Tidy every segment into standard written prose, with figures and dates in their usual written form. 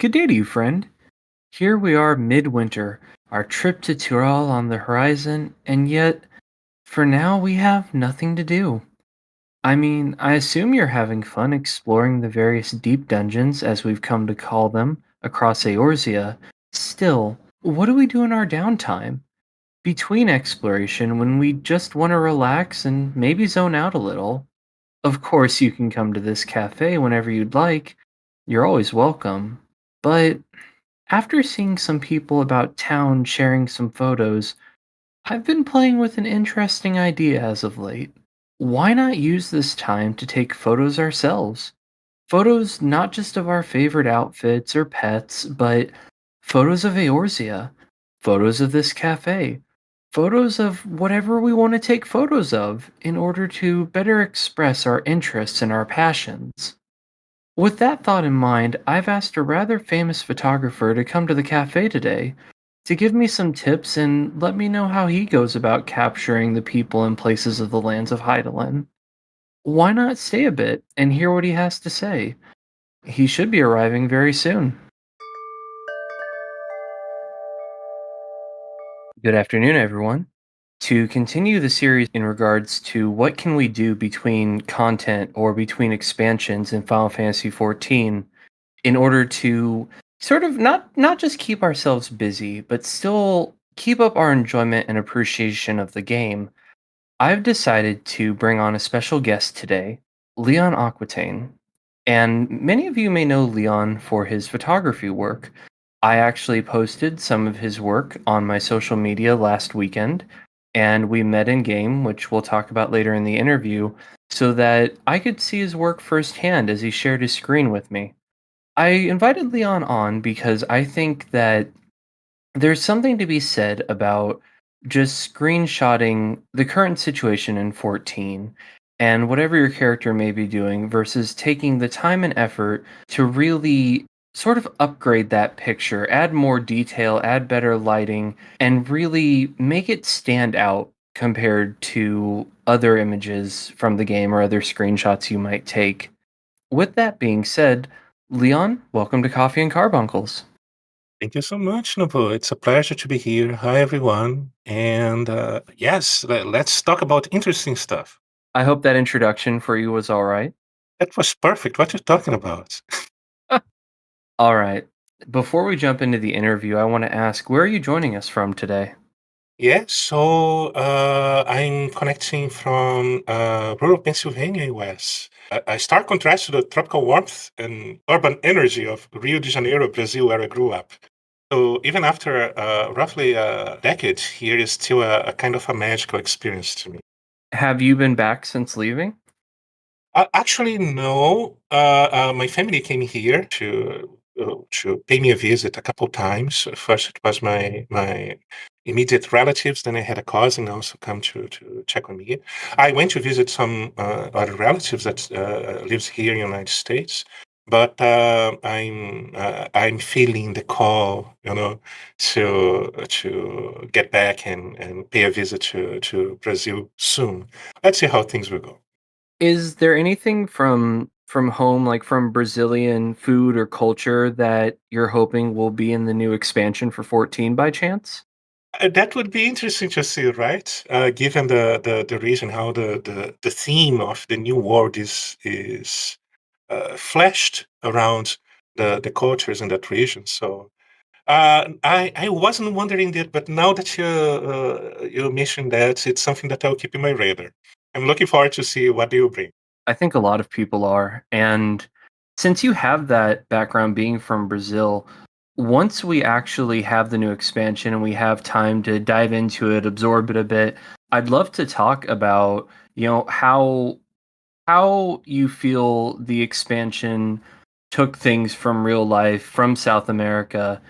Good day to you, friend. Here we are midwinter, our trip to Tyrol on the horizon, and yet, for now, we have nothing to do. I mean, I assume you're having fun exploring the various deep dungeons, as we've come to call them, across Eorzea. Still, what do we do in our downtime? Between exploration, when we just want to relax and maybe zone out a little. Of course, you can come to this cafe whenever you'd like. You're always welcome. But after seeing some people about town sharing some photos, I've been playing with an interesting idea as of late. Why not use this time to take photos ourselves? Photos not just of our favorite outfits or pets, but photos of Eorzea, photos of this cafe, photos of whatever we want to take photos of in order to better express our interests and our passions. With that thought in mind, I've asked a rather famous photographer to come to the cafe today to give me some tips and let me know how he goes about capturing the people and places of the lands of Hydaelyn. Why not stay a bit and hear what he has to say? He should be arriving very soon. Good afternoon, everyone. To continue the series in regards to what can we do between content or between expansions in Final Fantasy XIV, in order to sort of not just keep ourselves busy, but still keep up our enjoyment and appreciation of the game, I've decided to bring on a special guest today, Leon Aquitaine. And many of you may know Leon for his photography work. I actually posted some of his work on my social media last weekend, and we met in game, which we'll talk about later in the interview, so that I could see his work firsthand as he shared his screen with me. I invited Leon on because I think that there's something to be said about just screenshotting the current situation in 14 and whatever your character may be doing versus taking the time and effort to really sort of upgrade that picture, add more detail, add better lighting, and really make it stand out compared to other images from the game or other screenshots you might take. With that being said, Leon, welcome to Coffee and Carbuncles. Thank you so much, Nobu. It's a pleasure to be here. Hi, everyone. And yes, let's talk about interesting stuff. I hope that introduction for you was all right. That was perfect. What you talking about? All right. Before we jump into the interview, I want to ask, where are you joining us from today? Yeah, so I'm connecting from rural Pennsylvania, US. A stark contrast to the tropical warmth and urban energy of Rio de Janeiro, Brazil, where I grew up. So even after roughly a decade, here is still a kind of a magical experience to me. Have you been back since leaving? Actually, no. My family came here to pay me a visit a couple times. First, it was my immediate relatives. Then I had a cousin also come to check on me. I went to visit some other relatives that lives here in the United States. But I'm feeling the call, to get back and pay a visit to Brazil soon. Let's see how things will go. Is there anything from home, like from Brazilian food or culture, that you're hoping will be in the new expansion for 14 by chance? That would be interesting to see, right? Given the reason how the theme of the new world is fleshed around the cultures in that region. So I wasn't wondering that, but now that you mentioned that, it's something that I'll keep in my radar. I'm looking forward to see what they will bring. I think a lot of people are. And since you have that background being from Brazil, once we actually have the new expansion and we have time to dive into it, absorb it a bit, I'd love to talk about, how you feel the expansion took things from real life, from South America,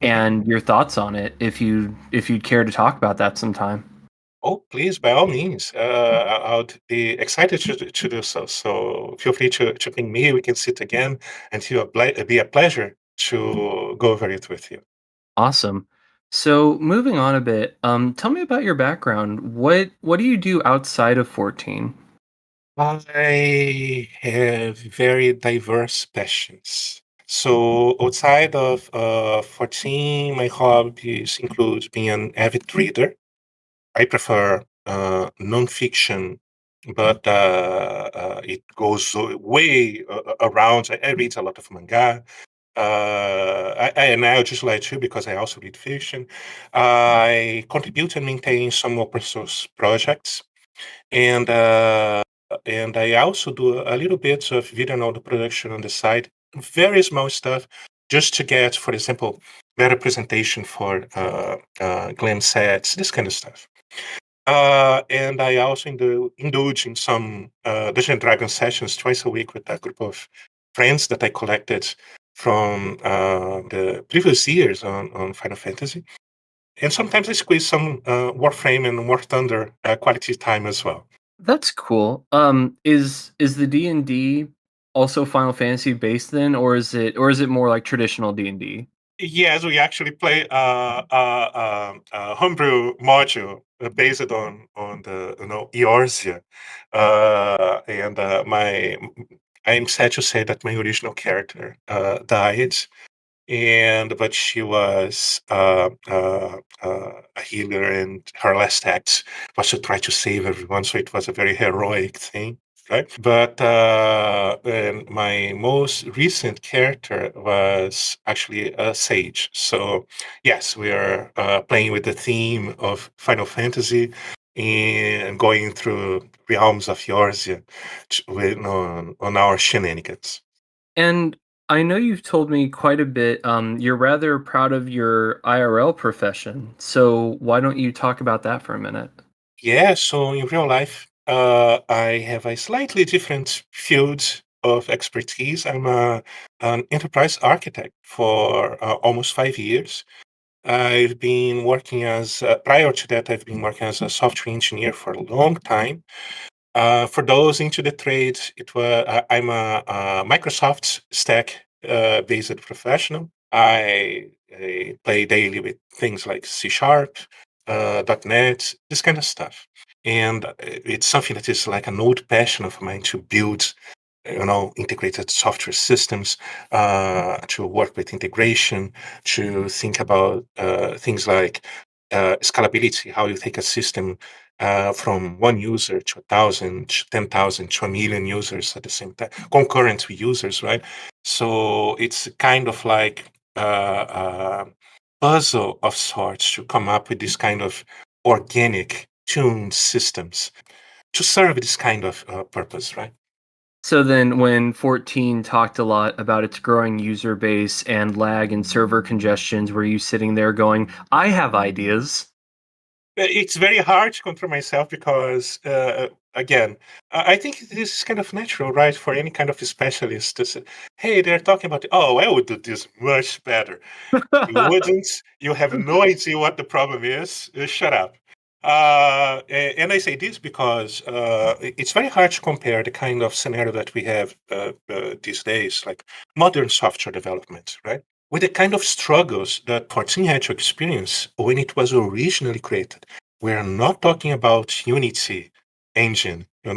Mhm. and your thoughts on it if you'd care to talk about that sometime. Oh, please, by all means. I'll be excited to do so. So feel free to ping me. We can sit again, and it'll be a pleasure to go over it with you. Awesome. So moving on a bit, tell me about your background. What do you do outside of 14? I have very diverse passions. So outside of 14, my hobbies include being an avid reader. I prefer nonfiction, but it goes way around. I read a lot of manga. And I just like to because I also read fiction. I contribute and maintain some open source projects, and and I also do a little bit of video and audio production on the side, very small stuff, just to get, for example, better presentation for glam sets, this kind of stuff. And I also indulge in some Dungeons and Dragons sessions twice a week with a group of friends that I collected from the previous years on Final Fantasy. And sometimes I squeeze some Warframe and War Thunder quality time as well. That's cool. Is the D&D also Final Fantasy based then, or is it more like traditional D&D? Yes, we actually play homebrew module based on the Eorzea, and my I'm sad to say that my original character died, and but she was a healer, and her last act was to try to save everyone. So it was a very heroic thing, right? But and my most recent character was actually a sage. So yes, we are playing with the theme of Final Fantasy and going through realms of Eorzea on our shenanigans. And I know you've told me quite a bit. You're rather proud of your IRL profession. So why don't you talk about that for a minute? Yeah, so in real life, I have a slightly different field of expertise. An enterprise architect for almost 5 years. I've been working prior to that, I've been working as a software engineer for a long time. For those into the trade, I'm a Microsoft stack based professional. I play daily with things like C Sharp, .NET, this kind of stuff. And it's something that is like an old passion of mine to build, integrated software systems, to work with integration, to think about things like scalability, how you take a system from one user to 1,000, to 10,000, to 1,000,000 users at the same time, concurrent users, right? So it's kind of like a puzzle of sorts to come up with this kind of organic tuned systems to serve this kind of purpose, right? So then when 14 talked a lot about its growing user base and lag and server congestions, were you sitting there going, I have ideas? It's very hard to control myself because, again, I think this is kind of natural, right? For any kind of specialist to say, hey, they're talking about, oh, I would do this much better. You wouldn't. You have no idea what the problem is. Shut up. And I say this because it's very hard to compare the kind of scenario that we have these days, like modern software development, right? With the kind of struggles that 14 had to experience when it was originally created. We're not talking about Unity engine, We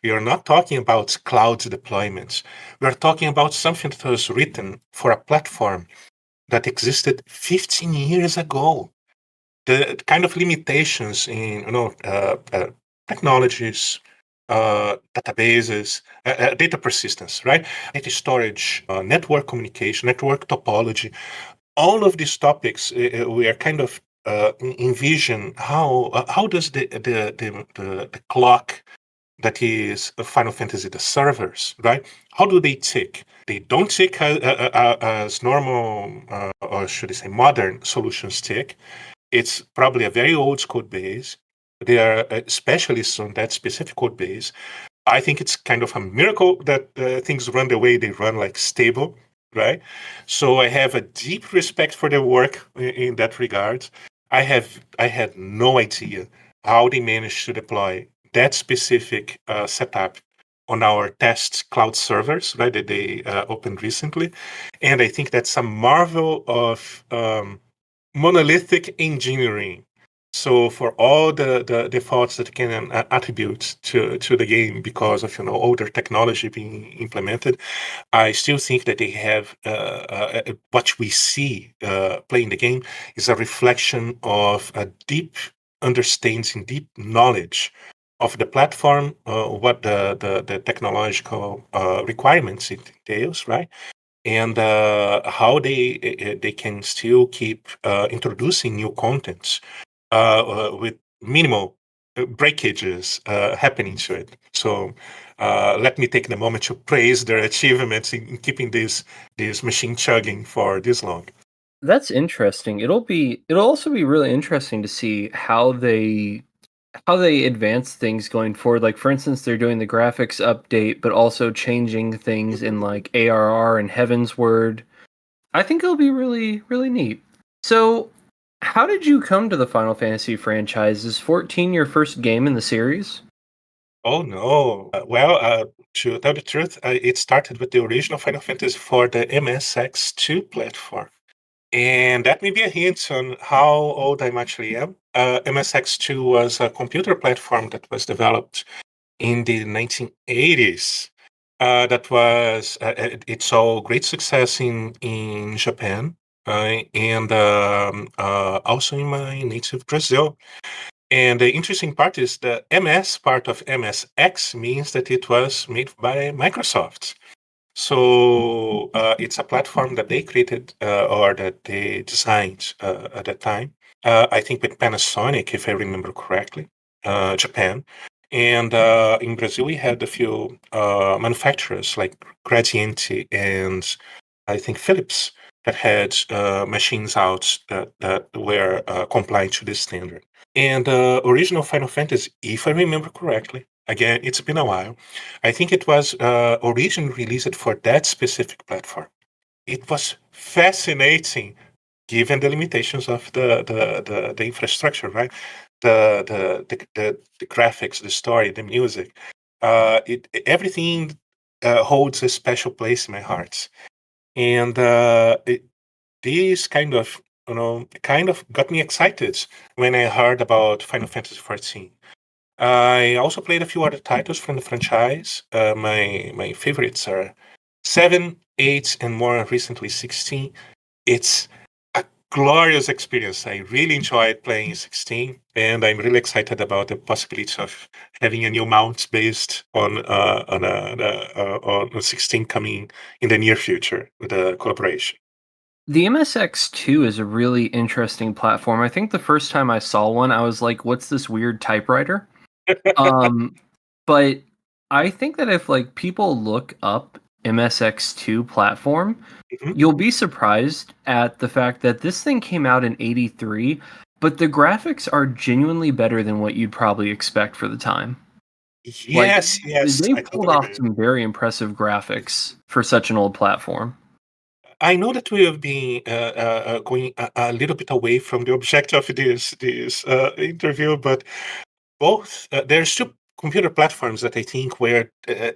are not talking about cloud deployments. We are talking about something that was written for a platform that existed 15 years ago. The kind of limitations in technologies, databases, data persistence, right? Data storage, network communication, network topology, all of these topics we are kind of envision how does the clock that is Final Fantasy, the servers, right? How do they tick? They don't tick as normal, or should I say, modern solutions tick. It's probably a very old code base. They are specialists on that specific code base. I think it's kind of a miracle that things run the way they run, like stable, right? So I have a deep respect for their work in that regard. I had no idea how they managed to deploy that specific setup on our test cloud servers, right? That they opened recently, and I think that's a marvel of monolithic engineering. So for all the faults that can attribute to the game because of older technology being implemented, I still think that they have what we see playing the game is a reflection of a deep understanding, deep knowledge of the platform, what the technological requirements it entails, right? And how they can still keep introducing new contents with minimal breakages happening to it. So let me take the moment to praise their achievements in keeping this machine chugging for this long. That's interesting. It'll also be really interesting to see how they advance things going forward. Like for instance, they're doing the graphics update, but also changing things in like ARR and Heaven's Word. I think it'll be really, really neat. So, how did you come to the Final Fantasy franchise? Is 14 your first game in the series? Oh no! To tell the truth, it started with the original Final Fantasy for the MSX2 platform. And that may be a hint on how old I actually am. MSX2 was a computer platform that was developed in the 1980s. It saw great success in Japan and also in my native Brazil. And the interesting part is the MS part of MSX means that it was made by Microsoft. So it's a platform that they created or that they designed at that time. I think with Panasonic, if I remember correctly, Japan. And in Brazil, we had a few manufacturers like Gradiente and I think Philips that had machines out that were compliant to this standard. And original Final Fantasy, if I remember correctly, again, it's been a while. I think it was originally released for that specific platform. It was fascinating, given the limitations of the infrastructure, right? The graphics, the story, the music, everything holds a special place in my heart. And this kind of got me excited when I heard about Final Fantasy XIV. I also played a few other titles from the franchise. My favorites are 7, 8, and more recently 16. It's a glorious experience. I really enjoyed playing 16, and I'm really excited about the possibility of having a new mount based on 16 coming in the near future with a collaboration. The MSX2 is a really interesting platform. I think the first time I saw one, I was like, "What's this weird typewriter?" Um, but I think that if like people look up MSX2 platform, Mhm. you'll be surprised at the fact that this thing came out in '83, but the graphics are genuinely better than what you'd probably expect for the time. Like Yes, yes, they I pulled totally off agree. some very impressive graphics for such an old platform. I know that we have been going a little bit away from the objective of this interview, but both there's two computer platforms that I think where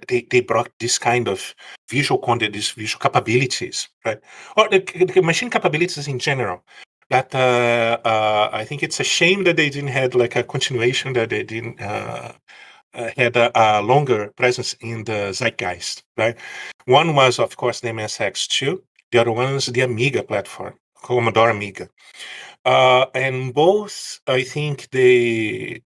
they brought this kind of visual content, these visual capabilities, right? Or the machine capabilities in general. That I think it's a shame that they didn't have like a continuation, that they didn't had a longer presence in the zeitgeist, right? One was, of course, the MSX2. The other one was the Amiga platform, Commodore Amiga. And both, I think they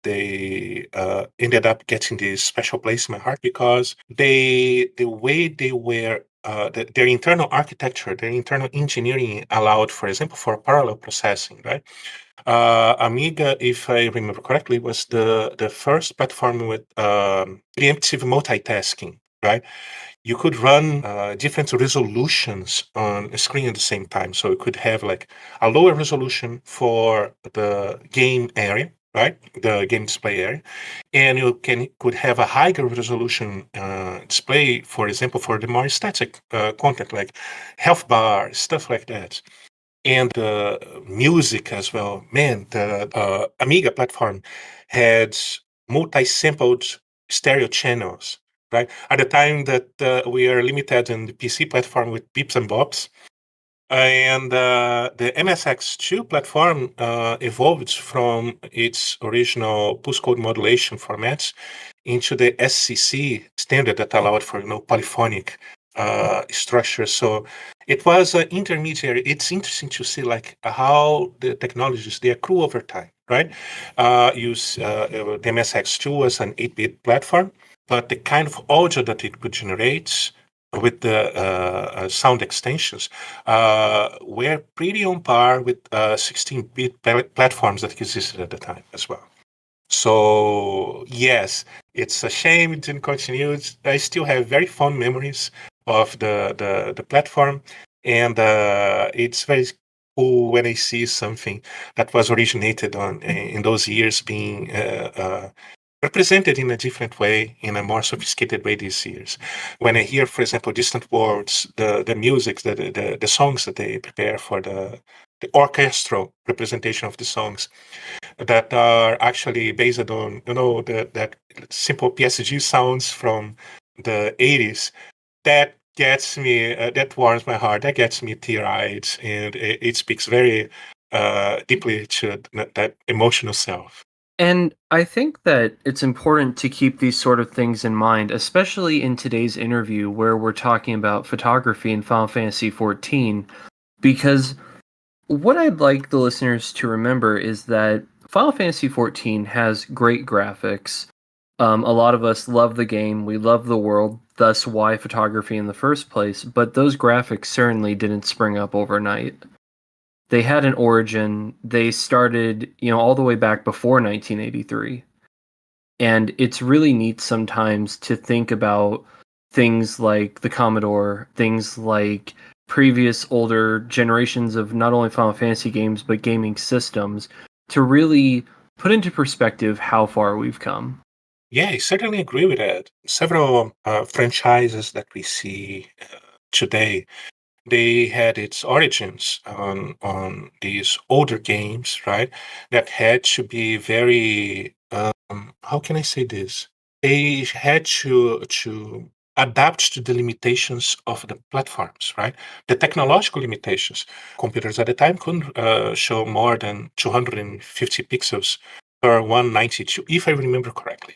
ended up getting this special place in my heart because the way they were their internal architecture, their internal engineering allowed, for example, for parallel processing, right? Amiga, if I remember correctly, was the first platform with preemptive multitasking, right? You could run different resolutions on a screen at the same time. So you could have like a lower resolution for the game area, right? The game display area. And you could have a higher resolution display, for example, for the more static content like health bar, stuff like that. And music as well. Man, the Amiga platform had multi-sampled stereo channels, right? At the time that we are limited in the PC platform with beeps and bops, And the MSX2 platform evolved from its original postcode modulation formats into the SCC standard that allowed for polyphonic structure. So it was an intermediary. It's interesting to see like how the technologies they accrue over time, right? Use the MSX2 was an 8-bit platform, but the kind of audio that it could generate with the sound extensions were pretty on par with 16-bit platforms that existed at the time as well. So yes, it's a shame it didn't continue. I still have very fond memories of the platform, and it's very cool when I see something that was originated on in those years being represented in a different way, in a more sophisticated way these years. When I hear, for example, Distant Worlds, the music, the songs that they prepare for the orchestral representation of the songs that are actually based on that simple PSG sounds from the 80s, that gets me that warms my heart, that gets me tear-eyed, and it speaks very deeply to that emotional self. And I think that it's important to keep these sort of things in mind, especially in today's interview where we're talking about photography in Final Fantasy XIV, because what I'd like the listeners to remember is that Final Fantasy XIV has great graphics. A lot of us love the game, we love the world, thus why photography in the first place, but those graphics certainly didn't spring up overnight. They had an origin. They started, all the way back before 1983. And it's really neat sometimes to think about things like the Commodore, things like previous older generations of not only Final Fantasy games, but gaming systems, to really put into perspective how far we've come. Yeah, I certainly agree with that. Several franchises that we see today, they had its origins on these older games, right? That had to be very how can I say this? They had to adapt to the limitations of the platforms, right? The technological limitations. Computers at the time couldn't show more than 250 pixels per 192, if I remember correctly,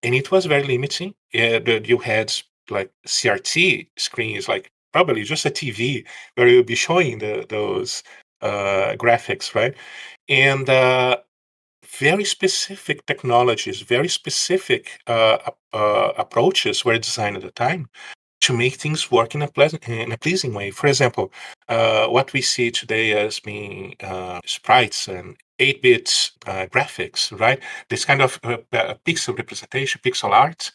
and it was very limiting. You had like CRT screens, like probably just a TV where you'll be showing those graphics, right? And very specific technologies, very specific approaches were designed at the time to make things work in a pleasing way. For example, what we see today as being sprites and 8-bit graphics, right? This kind of pixel representation, pixel art,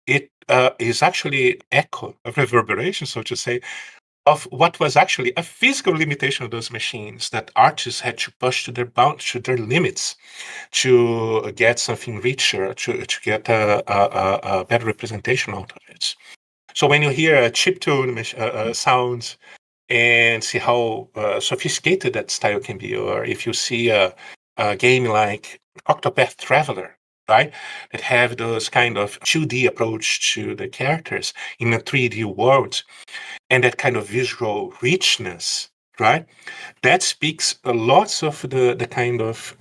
it is actually echo, a reverberation, so to say, of what was actually a physical limitation of those machines that artists had to push to to their limits to get something richer, to get a better representation out of it. So when you hear a chiptune sound and see how sophisticated that style can be, or if you see a game like Octopath Traveler, right, that have those kind of 2D approach to the characters in a 3D world, and that kind of visual richness, right? That speaks a lot of the kind of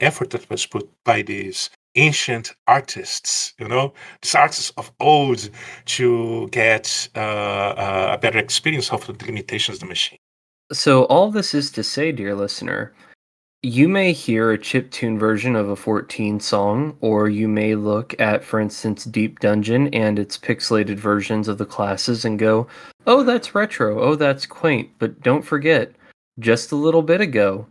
effort that was put by these ancient artists, these artists of old, to get a better experience of the limitations of the machine. So, all this is to say, dear listener, you may hear a chiptune version of a 14 song, or you may look at, for instance, Deep Dungeon and its pixelated versions of the classes and go, oh, that's retro, oh, that's quaint, but don't forget, just a little bit ago,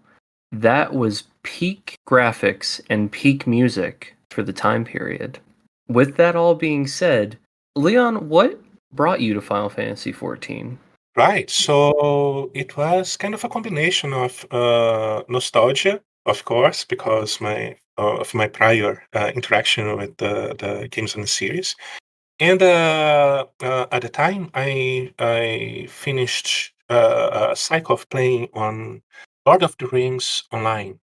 that was peak graphics and peak music for the time period. With that all being said, Leon, what brought you to Final Fantasy XIV? Right. So it was kind of a combination of nostalgia, of course, because of my prior interaction with the games in the series. And at the time, I finished a cycle of playing on Lord of the Rings online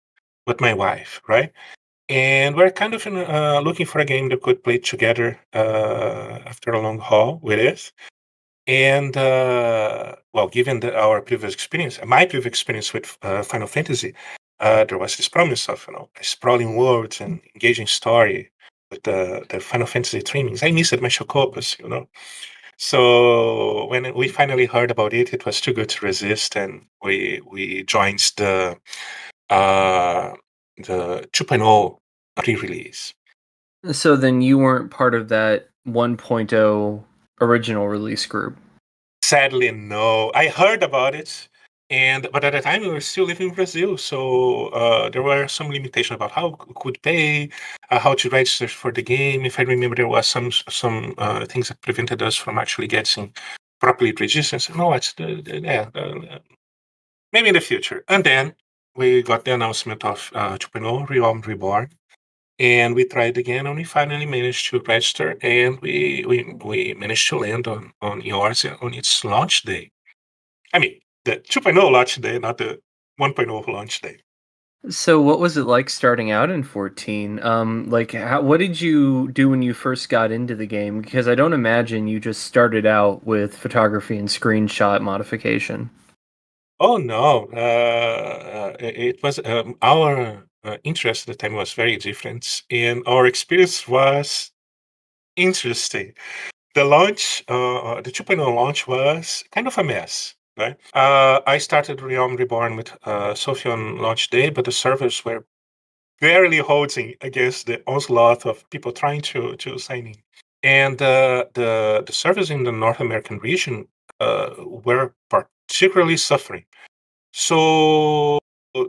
with my wife, right? And we're kind of looking for a game that could play together after a long haul with it. And well, given our previous experience, my previous experience with Final Fantasy, there was this promise of sprawling worlds and engaging story with the Final Fantasy trimmings. I missed my Chocobos. So when we finally heard about it, it was too good to resist, and we joined uh, the 2.0 pre-release. So then you weren't part of that 1.0 original release group. Sadly, no. I heard about it, but at the time we were still living in Brazil, so there were some limitations about how could pay, how to register for the game. If I remember, there was some things that prevented us from actually getting properly registered. So, no, maybe in the future. And then we got the announcement of 2.0 Realm Reborn, and we tried again, and we finally managed to register, and we managed to land on yours on its launch day. I mean, the 2.0 launch day, not the 1.0 launch day. So what was it like starting out in 14? What did you do when you first got into the game? Because I don't imagine you just started out with photography and screenshot modification. Oh no, it was our interest at the time was very different, and our experience was interesting. The 2.0 launch was kind of a mess, right? I started Realm Reborn with Sophie on launch day, but the servers were barely holding against the onslaught of people trying to sign in. And the servers in the North American region were particularly suffering. So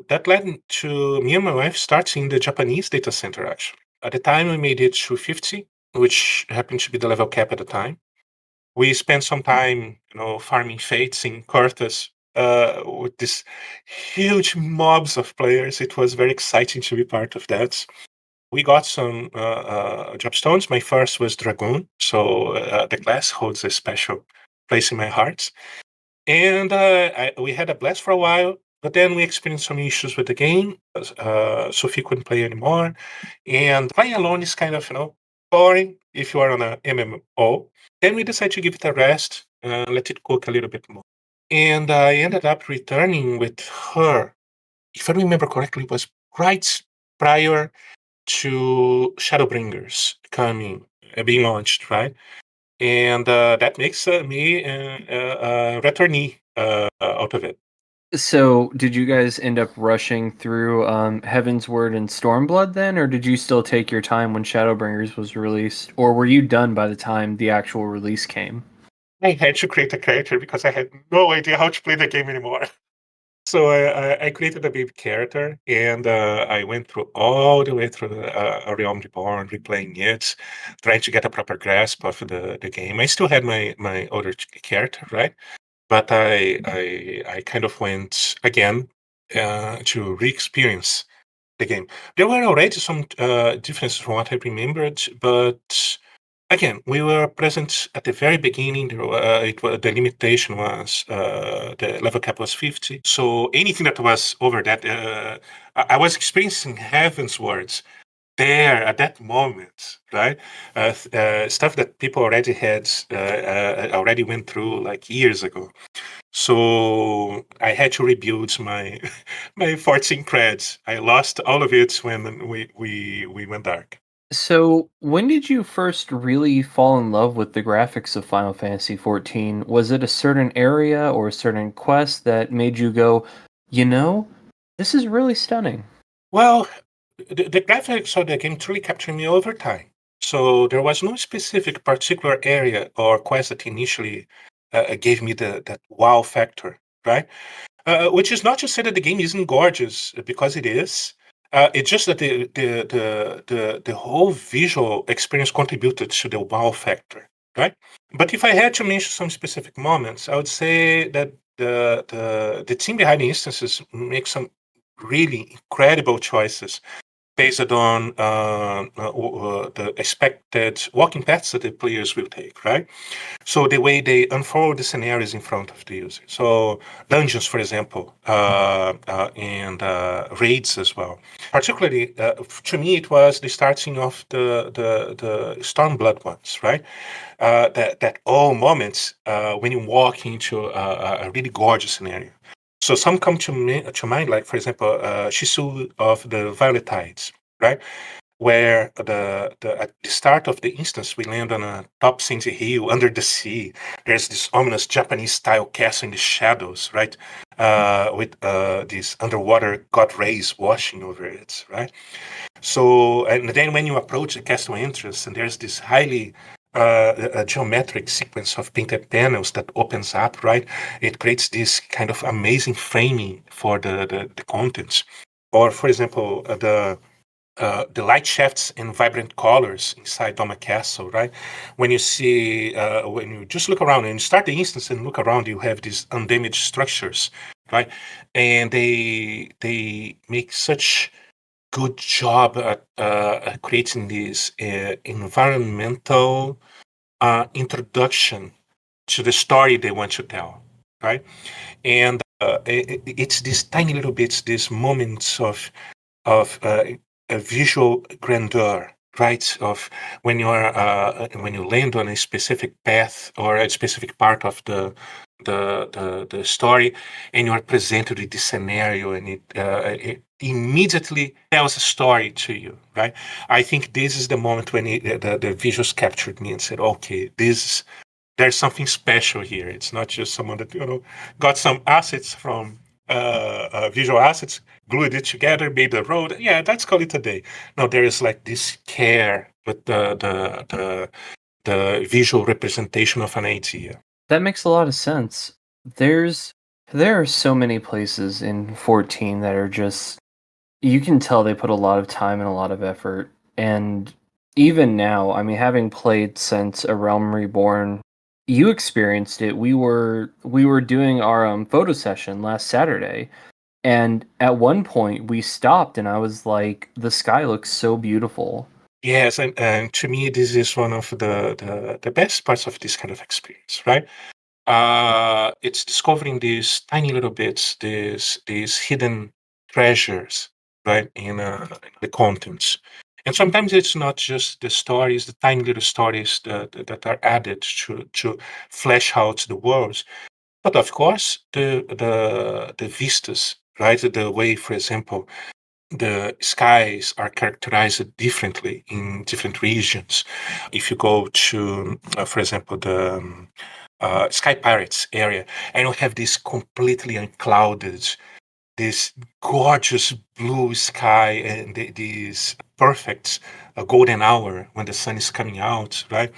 that led to me and my wife starting the Japanese data center, actually. At the time, we made it to 50, which happened to be the level cap at the time. We spent some time, farming fates in Cortes with this huge mobs of players. It was very exciting to be part of that. We got some dropstones. My first was Dragoon, so the class holds a special place in my heart. And we had a blast for a while, but then we experienced some issues with the game. Sophie couldn't play anymore, and playing alone is kind of boring if you are on a MMO. Then we decided to give it a rest, let it cook a little bit more. And I ended up returning with her. If I remember correctly, it was right prior to Shadowbringers being launched, right? And that makes me a returnee out of it. So did you guys end up rushing through Heaven's Word and Stormblood then, or did you still take your time when Shadowbringers was released, or were you done by the time the actual release came? I had to create a character because I had no idea how to play the game anymore. So I created a baby character, and I went through all the way through the Realm Reborn, replaying it, trying to get a proper grasp of the game. I still had my older character, right? But I kind of went again to re-experience the game. There were already some differences from what I remembered, but again, we were present at the very beginning. The limitation was the level cap was 50. So anything that was over that, I was experiencing Heaven's Words there at that moment, right? Stuff that people already had already went through like years ago. So I had to rebuild my my 14 creds. I lost all of it when we went dark. So, when did you first really fall in love with the graphics of Final Fantasy XIV? Was it a certain area or a certain quest that made you go, you know, this is really stunning? Well, the graphics of the game truly captured me over time. So there was no specific particular area or quest that initially gave me that wow factor, right? Which is not to say that the game isn't gorgeous, because it is. It's just that the whole visual experience contributed to the wow factor, right? But if I had to mention some specific moments, I would say that the team behind the instances makes some really incredible choices based on the expected walking paths that the players will take, right? So the way they unfold the scenarios in front of the user. So dungeons, for example, and raids as well. Particularly, to me, it was the starting of the Stormblood ones, right? That all moments when you walk into a really gorgeous scenario. So some come to mind, like for example, Shisu of the Violet Tides, right? Where at the start of the instance we land on a top sandy hill under the sea. There's this ominous Japanese style castle in the shadows, right? With these underwater god rays washing over it, right? So, and then when you approach the castle entrance, and there's this highly a geometric sequence of painted panels that opens up, right? It creates this kind of amazing framing for the contents. Or, for example, the light shafts and vibrant colors inside Doma Castle, right? When you see, when you just look around and start the instance and look around, you have these undamaged structures, right? And they make such good job at creating this environmental introduction to the story they want to tell, right? And it's these tiny little bits, these moments of a visual grandeur, right? Of when you land on a specific path or a specific part of the story, and you are presented with this scenario, and it immediately tells a story to you, right? I think this is the moment when the visuals captured me and said, okay, this there's something special here. It's not just someone that got some assets from visual assets, glued it together, made the road. Yeah, let's call it a day. No, there is like this care with the visual representation of an idea. That makes a lot of sense. There's there are so many places in 14 that are just you can tell they put a lot of time and a lot of effort. And even now, I mean, having played since A Realm Reborn, you experienced it. We were doing our photo session last Saturday, and at one point we stopped, and I was like, "The sky looks so beautiful." Yes, and to me, this is one of the best parts of this kind of experience, right? It's discovering these tiny little bits, these hidden treasures, right, in the contents. And sometimes it's not just the stories, the tiny little stories that are added to flesh out the worlds, but of course the vistas, right? The way, for example, the skies are characterized differently in different regions. If you go to, for example, the Sky Pirates area, and you have this completely unclouded, this gorgeous blue sky, and this perfect golden hour when the sun is coming out, right?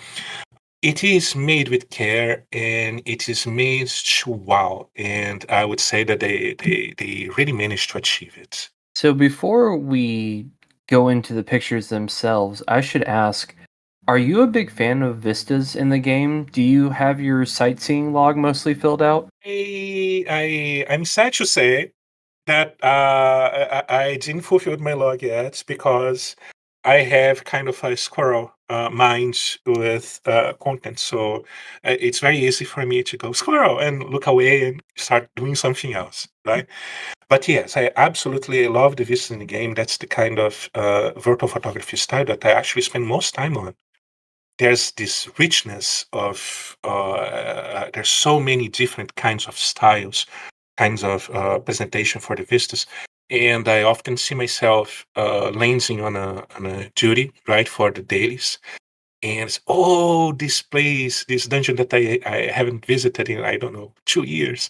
It is made with care and it is made to wow. And I would say that they really managed to achieve it. So before we go into the pictures themselves, I should ask, are you a big fan of vistas in the game? Do you have your sightseeing log mostly filled out? I'm sad to say that I didn't fulfill my log yet because I have kind of a squirrel mind with content. So it's very easy for me to go squirrel and look away and start doing something else, right? But yes, I absolutely love the vistas in the game. That's the kind of virtual photography style that I actually spend most time on. There's this richness of there's so many different kinds of styles, kinds of presentation for the vistas, and I often see myself lancing on a duty, right, for the dailies. And oh, this place, this dungeon that I haven't visited in, I don't know, 2 years.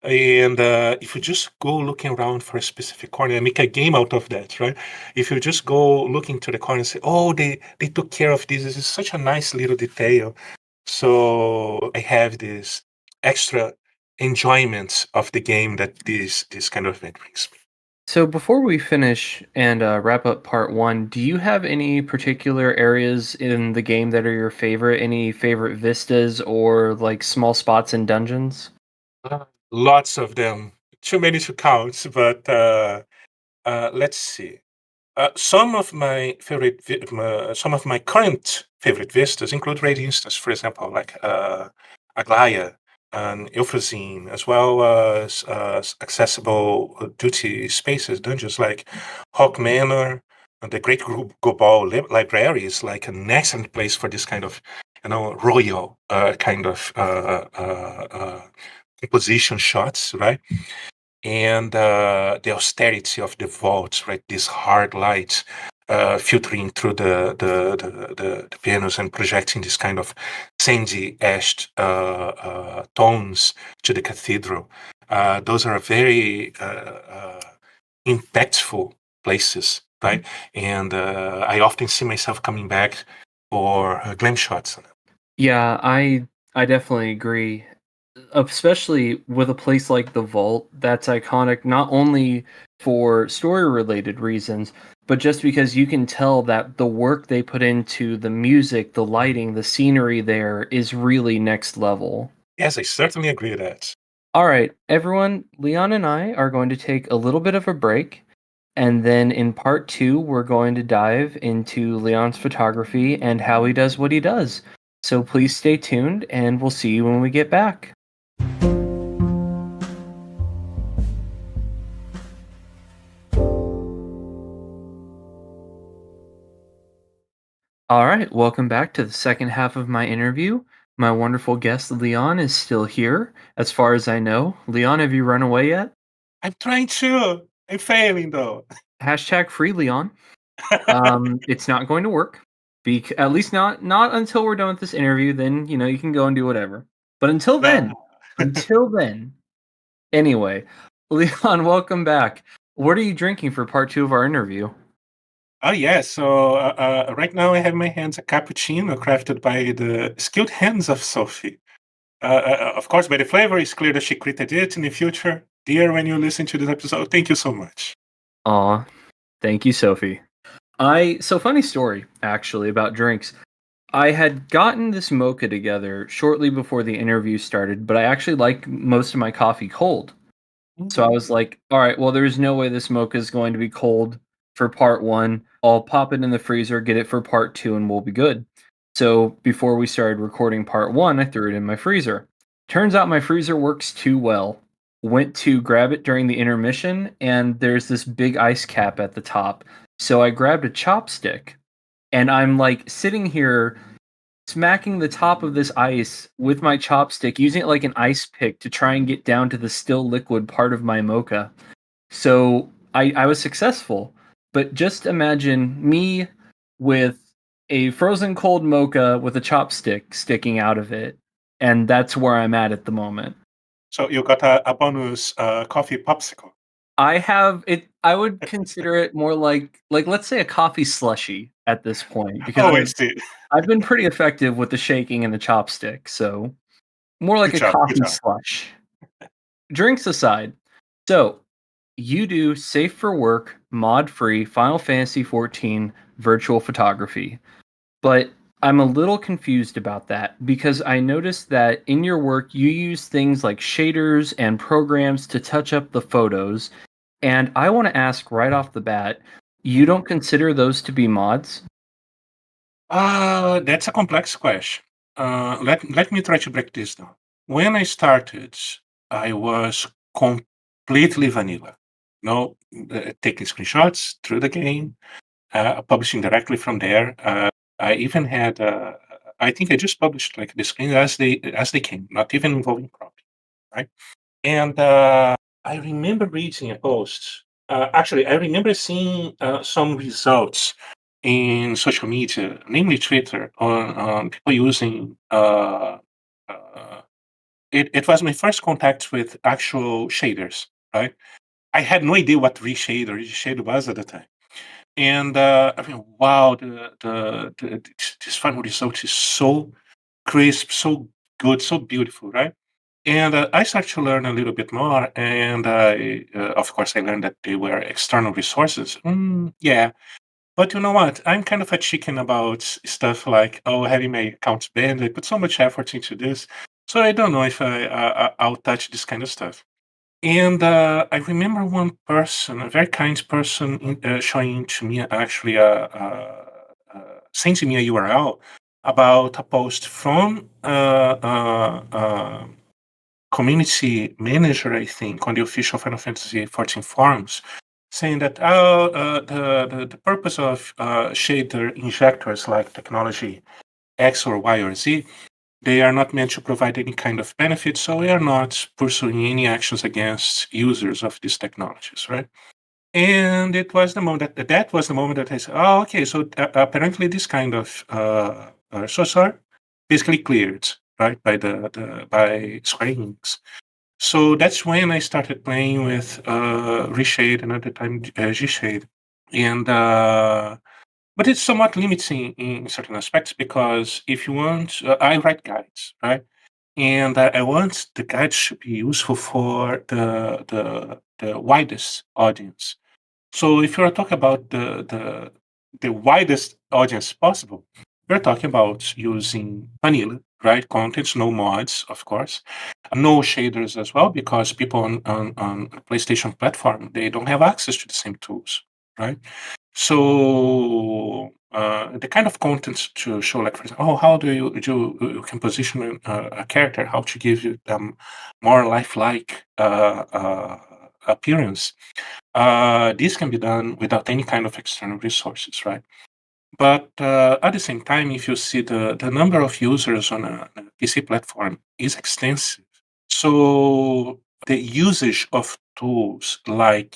And if you just go looking around for a specific corner and make a game out of that, right? If you just go looking to the corner and say, "Oh, they took care of this. This is such a nice little detail." So I have this extra enjoyment of the game that this kind of event brings me. So before we finish and wrap up part one, do you have any particular areas in the game that are your favorite? Any favorite vistas or like small spots in dungeons? Lots of them, too many to count, but let's see. Some of my some of my current favorite vistas include raid instance, for example, like Aglaya and Euphrazine, as well as accessible duty spaces, dungeons like Hawk Manor and the Great Gobal Library is like an excellent place for this kind of, royal kind of composition shots, right? And the austerity of the vaults, right? These hard lights filtering through the pianos and projecting this kind of sandy ashed tones to the cathedral. Those are very impactful places, right? And I often see myself coming back for glam shots. Yeah, I definitely agree. Especially with a place like the Vault that's iconic not only for story related reasons, but just because you can tell that the work they put into the music, the lighting, the scenery there is really next level. Yes, I certainly agree with that. All right, everyone, Leon and I are going to take a little bit of a break. And then in part two, we're going to dive into Leon's photography and how he does what he does. So please stay tuned, and we'll see you when we get back. All right, welcome back to the second half of my interview. My wonderful guest, Leon, is still here, as far as I know. Leon, have you run away yet? I'm trying to. I'm failing though. Hashtag free Leon. It's not going to work. At least not until we're done with this interview. Then you can go and do whatever. But until No. then, until then. Anyway, Leon, welcome back. What are you drinking for part two of our interview? Oh yeah, so right now I have in my hands a cappuccino crafted by the skilled hands of Sophie. Of course, by the flavor, it's clear that she created it in the future. Dear, when you listen to this episode, thank you so much. Aw, thank you, Sophie. So funny story actually about drinks. I had gotten this mocha together shortly before the interview started, but I actually like most of my coffee cold. So I Mm. was like, all right, well, there's no way this mocha is going to be cold for part one. I'll pop it in the freezer, get it for part two, and we'll be good. So before we started recording part one, I threw it in my freezer. Turns out my freezer works too well. Went to grab it during the intermission, and there's this big ice cap at the top. So I grabbed a chopstick, and I'm like sitting here smacking the top of this ice with my chopstick, using it like an ice pick to try and get down to the still liquid part of my mocha. So I was successful. But just imagine me with a frozen cold mocha with a chopstick sticking out of it. And that's where I'm at the moment. So you got a bonus coffee popsicle. I have it. I would consider it more like let's say a coffee slushy at this point because Oh, I I've see. I've been pretty effective with the shaking and the chopstick. So more like Good a job. Good coffee job. slush. Drinks aside, so you do safe for work, mod free Final Fantasy 14 virtual photography. But I'm a little confused about that because I noticed that in your work you use things like shaders and programs to touch up the photos. And I want to ask right off the bat, you don't consider those to be mods? That's a complex question. Let me try to break this down. When I started, I was completely vanilla. No, taking screenshots through the game, publishing directly from there. I even had, I think I just published like the screens as they came, not even involving cropping, right? And I remember reading a post. Actually, I remember seeing some results in social media, namely Twitter, on people using. It was my first contact with actual shaders, right? I had no idea what reshade was at the time. And I mean, wow, this final result is so crisp, so good, so beautiful, right? And I started to learn a little bit more, and of course, I learned that they were external resources. Yeah, but you know what? I'm kind of a chicken about stuff like, oh, having my accounts banned. I put so much effort into this, so I don't know if I'll touch this kind of stuff. And I remember one person, a very kind person, showing to me actually sending me a URL about a post from community manager, I think, on the official Final Fantasy XIV forums, saying that the purpose of shader injectors like technology X or Y or Z, they are not meant to provide any kind of benefit, so we are not pursuing any actions against users of these technologies, right? And it was the moment that was the moment that I said, "Oh, okay. So apparently, this kind of source are basically cleared, right, by the by Square Enix." So that's when I started playing with Reshade and at the time Gshade, and but it's somewhat limiting in certain aspects because if you want, I write guides, right? And I want the guides to be useful for the widest audience. So if you're talking about the widest audience possible, we're talking about using vanilla, right? Contents, no mods, of course, no shaders as well, because people on PlayStation platform they don't have access to the same tools, right? So the kind of content to show, like for example, oh, how do you can position a character, how to give you more lifelike appearance. This can be done without any kind of external resources, right? But at the same time, if you see the number of users on a PC platform is extensive. So the usage of tools like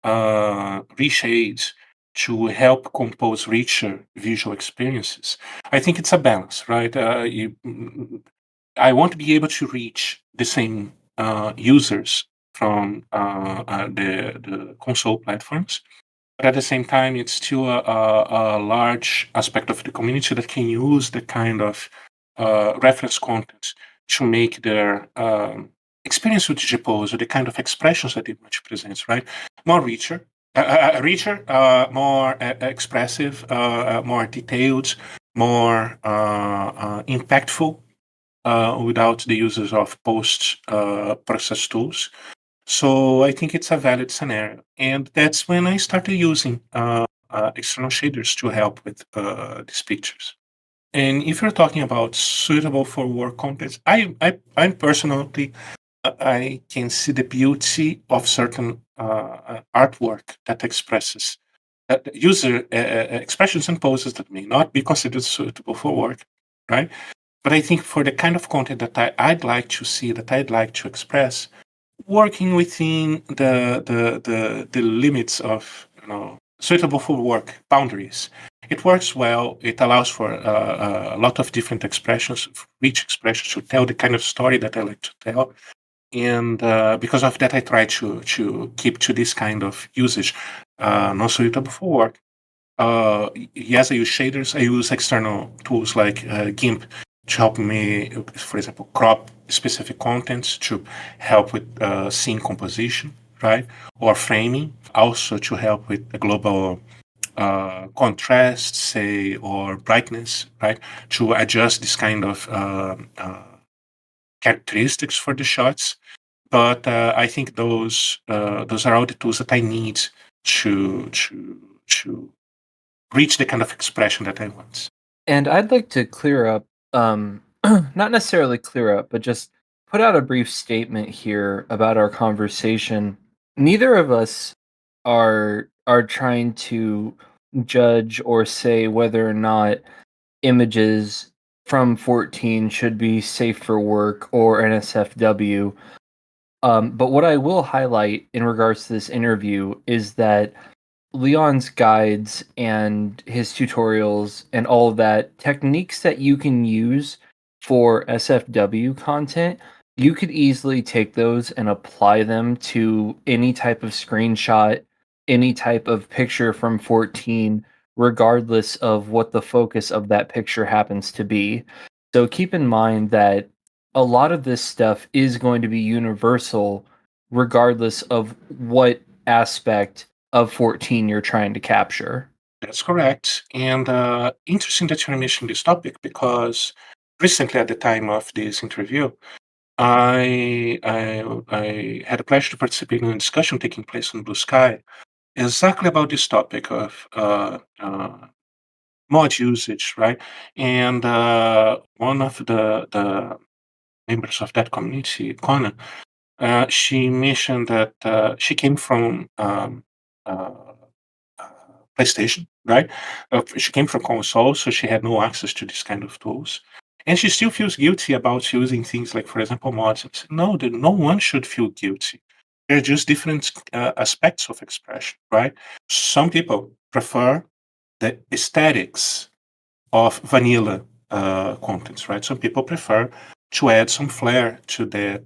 reshades to help compose richer visual experiences, I think it's a balance, right? I want to be able to reach the same users from the console platforms, but at the same time, it's still a large aspect of the community that can use the kind of reference content to make their experience with GPOs or the kind of expressions that it much presents, right? More more expressive, more detailed, more impactful without the uses of post process tools. So I think it's a valid scenario. And that's when I started using external shaders to help with these pictures. And if you're talking about suitable for work content, I'm personally, I can see the beauty of certain artwork that expresses user expressions and poses that may not be considered suitable for work, right? But I think for the kind of content that I'd like to see, that I'd like to express, working within the limits of suitable for work boundaries. It works well. It allows for a lot of different expressions, rich expressions to tell the kind of story that I like to tell. And because of that, I try to keep to this kind of usage, not suitable for work. Yes, I use shaders. I use external tools like GIMP to help me, for example, crop specific contents to help with scene composition, right? Or framing, also to help with the global contrast, say, or brightness, right? To adjust this kind of characteristics for the shots. But I think those are all the tools that I need to reach the kind of expression that I want. And I'd like to clear up, not necessarily clear up, but just put out a brief statement here about our conversation. Neither of us are trying to judge or say whether or not images from 14 should be safe for work or NSFW. But what I will highlight in regards to this interview is that Leon's guides and his tutorials and all of that, techniques that you can use for SFW content, you could easily take those and apply them to any type of screenshot, any type of picture from 14, regardless of what the focus of that picture happens to be. So keep in mind that a lot of this stuff is going to be universal, regardless of what aspect of 14 you're trying to capture. That's correct. And interesting that you're mentioning this topic because recently, at the time of this interview, I had the pleasure to participate in a discussion taking place on Blue Sky exactly about this topic of mod usage, right? And one of the members of that community, Connor, she mentioned that she came from uh, PlayStation, right? She came from console, so she had no access to this kind of tools. And she still feels guilty about using things like, for example, mods. And said, no, no one should feel guilty. They're just different aspects of expression, right? Some people prefer the aesthetics of vanilla contents, right? Some people prefer to add some flair to their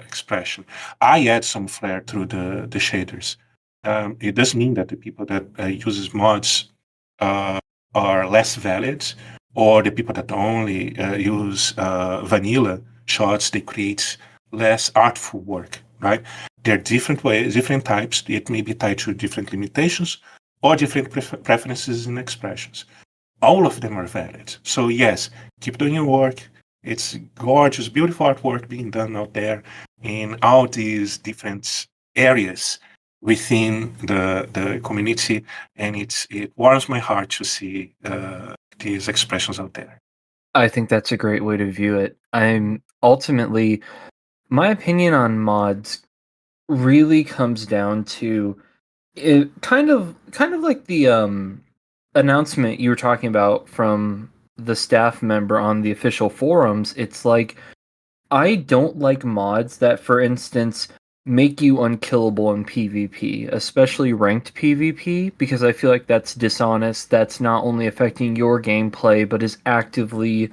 expression. I add some flair through the shaders. It doesn't mean that the people that uses mods uh, are less valid, or the people that only use vanilla shots, they create less artful work, right? There are different ways, different types. It may be tied to different limitations or different preferences in expressions. All of them are valid. So yes, keep doing your work. It's gorgeous, beautiful artwork being done out there in all these different areas within the community, and it warms my heart to see these expressions out there. I think that's a great way to view it. I'm ultimately my opinion on mods really comes down to it kind of like the announcement you were talking about from the staff member on the official forums. It's like I don't like mods that, for instance, make you unkillable in PvP, especially ranked PvP, because I feel like that's dishonest. That's not only affecting your gameplay, but is actively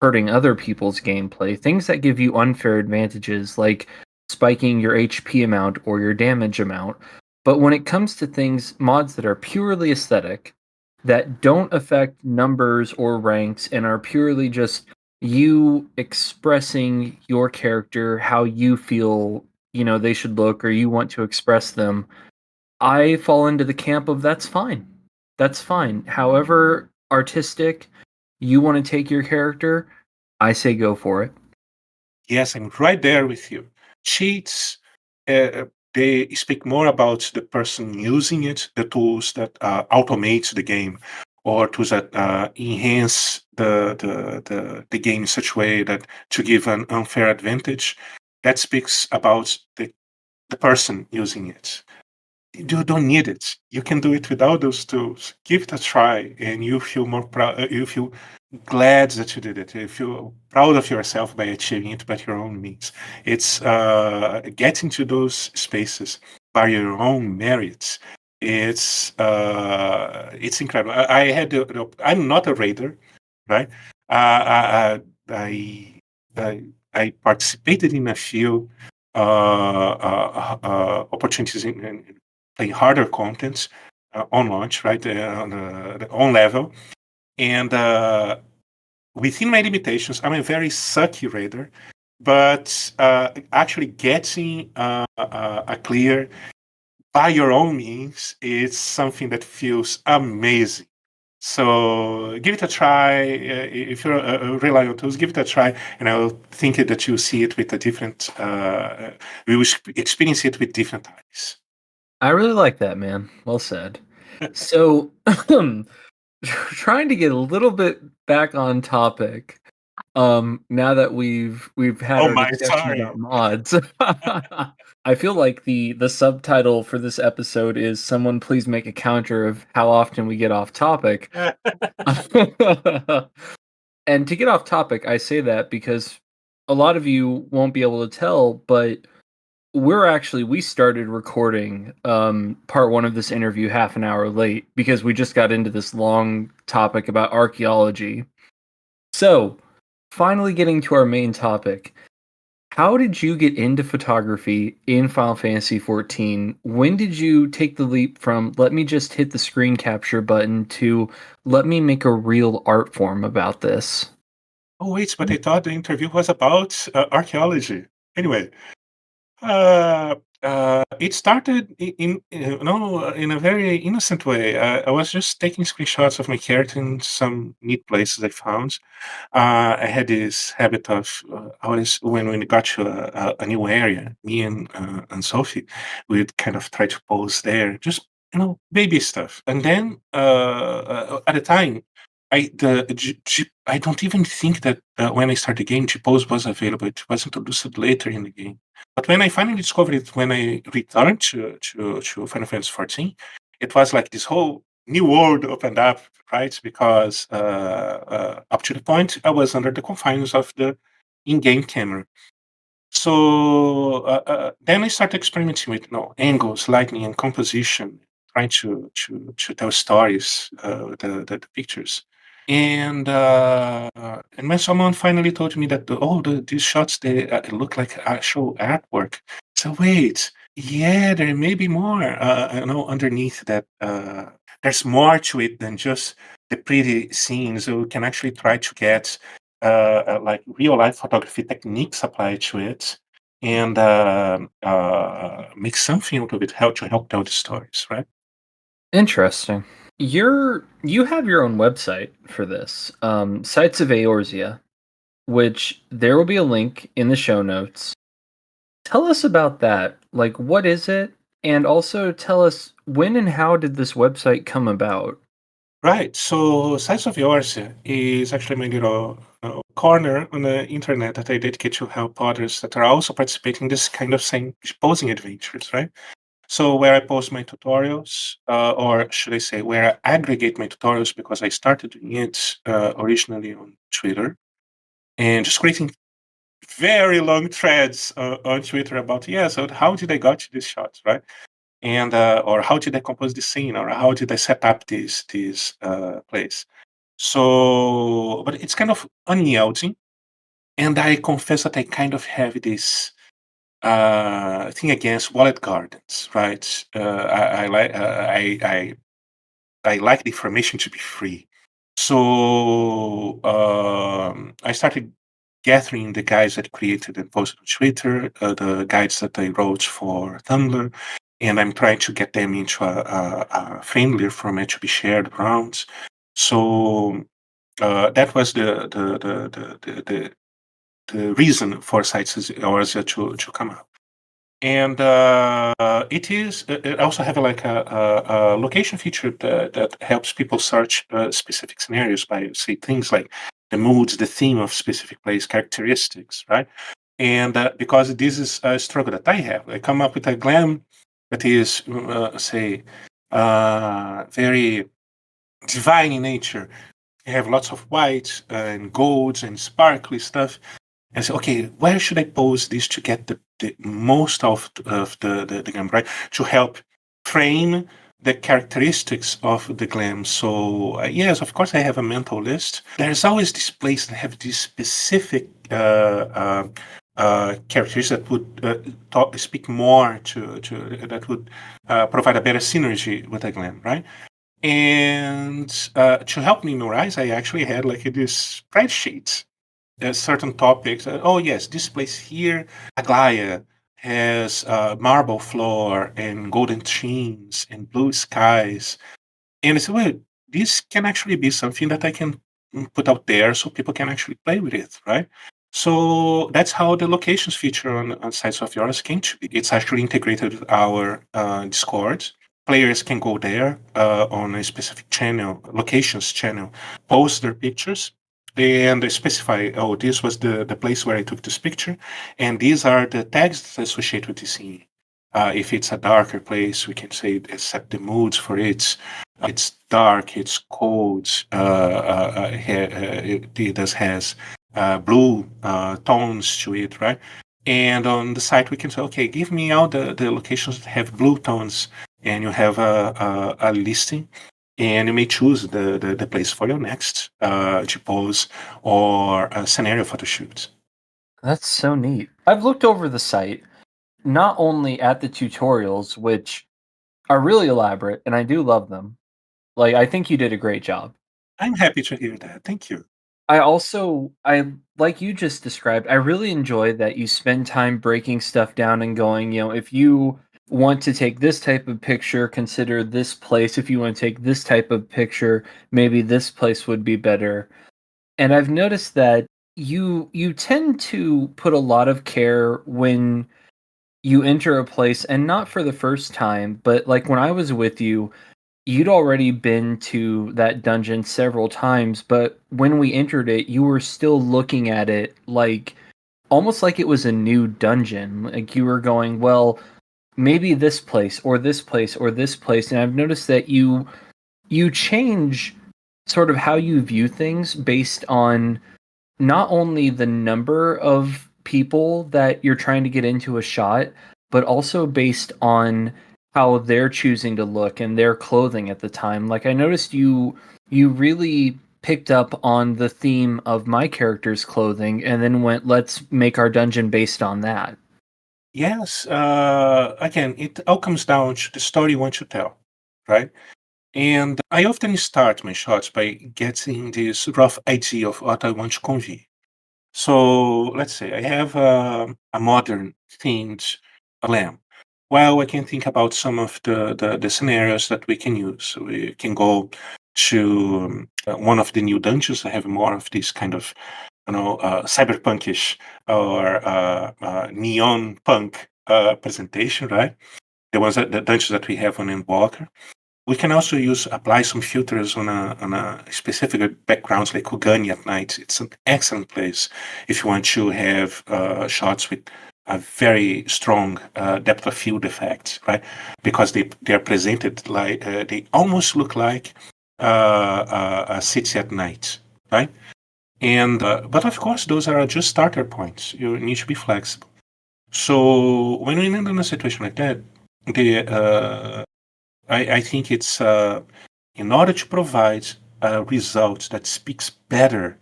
hurting other people's gameplay. Things that give you unfair advantages, like spiking your HP amount or your damage amount. But when it comes to things, mods that are purely aesthetic, that don't affect numbers or ranks, and are purely just you expressing your character how you feel, they should look, or you want to express them, I fall into the camp of that's fine. That's fine. However artistic you want to take your character, I say go for it. Yes, I'm right there with you. Cheats, uh, they speak more about the person using it, the tools that automate the game, or tools that enhance the game in such a way that to give an unfair advantage. That speaks about the person using it. You don't need it. You can do it without those tools. Give it a try, and you feel more proud. You feel glad that you did it. You feel proud of yourself by achieving it by your own means. It's getting to those spaces by your own merits. It's incredible. I had I'm not a raider, right? I participated in a few opportunities in playing harder contents on launch, right, on level, and within my limitations, I'm a very sucky raider, but actually getting a clear by your own means is something that feels amazing. So give it a try. If you're rely on tools, give it a try, and I will think that you'll see it with a different. We will experience it with different eyes. I really like that, man. Well said. So, trying to get a little bit back on topic, now that we've had Oh our my, discussion sorry. about mods. I feel like the subtitle for this episode is "Someone please make a counter of how often we get off topic." And to get off topic, I say that because a lot of you won't be able to tell, but we started recording part one of this interview half an hour late because we just got into this long topic about archaeology. So, finally getting to our main topic. How did you get into photography in Final Fantasy XIV? When did you take the leap from let me just hit the screen capture button to let me make a real art form about this? Oh wait, but I thought the interview was about archaeology. Anyway, uh, It started in a very innocent way. I was just taking screenshots of my character in some neat places I found. I had this habit of always when we got to a new area, me and Sophie, we'd kind of try to pose there, just baby stuff. And then at the time, I don't even think that when I started the game, G pose was available. It was introduced later in the game. But when I finally discovered it, when I returned to Final Fantasy 14, it was like this whole new world opened up, right? Because up to the point, I was under the confines of the in-game camera. So then I started experimenting with angles, lighting, and composition, trying to tell stories with the pictures. And when someone finally told me that these shots they look like actual artwork, so wait, yeah, there may be more, underneath that. There's more to it than just the pretty scenes. So we can actually try to get like real life photography techniques applied to it, and make something out of it. How to help tell the stories, right? Interesting. You have your own website for this, Sites of Eorzea, which there will be a link in the show notes. Tell us about that. Like, what is it? And also tell us when and how did this website come about? Right. So, Sites of Yours is actually my little corner on the internet that I dedicate to help others that are also participating in this kind of same posing adventures, right? So, where I post my tutorials, or should I say, where I aggregate my tutorials because I started doing it originally on Twitter and just creating very long threads on Twitter about, yeah, so how did I got to these shots, right? And or how did I compose the scene, or how did I set up this place? So, but it's kind of unyielding, and I confess that I kind of have this thing against wallet gardens, right? I like the information to be free. So I started gathering the guides that created and posted on Twitter, the guides that I wrote for Tumblr, and I'm trying to get them into a friendlier format to be shared around. So that was the reason for sites ours to come up. And it also have like a location feature that helps people search specific scenarios by say things like the moods, the theme of specific place, characteristics, right? And because this is a struggle that I have, I come up with a glam that is say very divine in nature. I have lots of white and golds and sparkly stuff, and say, okay, where should I pose this to get the most of the glam, right? To help frame the characteristics of the glam. So yes, of course, I have a mental list. There's always this place that have these specific characteristics that would speak more to that would provide a better synergy with the glam, right? And to help me memorize, I actually had like this spreadsheet certain topics. Oh yes, this place here, Aglaya, has marble floor and golden trees and blue skies. And I said, well, this can actually be something that I can put out there so people can actually play with it, right? So that's how the locations feature on Sites of Yours came to be. It's actually integrated with our Discord. Players can go there on a specific channel, locations channel, post their pictures, and they specify, oh, this was the place where I took this picture, and these are the tags that associate with the scene. If it's a darker place, we can say set the moods for it. It's dark, it's cold, it does has blue tones to it, right? And on the site, we can say, okay, give me all the locations that have blue tones, and you have a listing, and you may choose the place for your next pose or a scenario photo shoot. That's so neat. I've looked over the site, not only at the tutorials, which are really elaborate, and I do love them. Like, I think you did a great job. I'm happy to hear that. Thank you. I like you just described, I really enjoy that you spend time breaking stuff down and going, if you want to take this type of picture, consider this place. If you want to take this type of picture, maybe this place would be better. And I've noticed that you tend to put a lot of care when you enter a place, and not for the first time, but like when I was with you, you'd already been to that dungeon several times, but when we entered it, you were still looking at it like almost like it was a new dungeon. Like you were going, well, maybe this place or this place or this place. And I've noticed that you change sort of how you view things based on not only the number of people that you're trying to get into a shot, but also based on how they're choosing to look and their clothing at the time. Like I noticed you really picked up on the theme of my character's clothing and then went, let's make our dungeon based on that. Yes, again, it all comes down to the story you want to tell, right? And I often start my shots by getting this rough idea of what I want to convey. So let's say I have a modern themed lamp. Well, I can think about some of the scenarios that we can use. We can go to one of the new dungeons. I have more of this kind of, cyberpunkish or neon punk presentation, right? The dungeons that we have on Endwalker. We can also apply some filters on a specific backgrounds like Kugani at night. It's an excellent place if you want to have shots with a very strong depth of field effect, right? Because they are presented like they almost look like a city at night, right? And but of course, those are just starter points. You need to be flexible. So when we land in a situation like that, the I think it's in order to provide a result that speaks better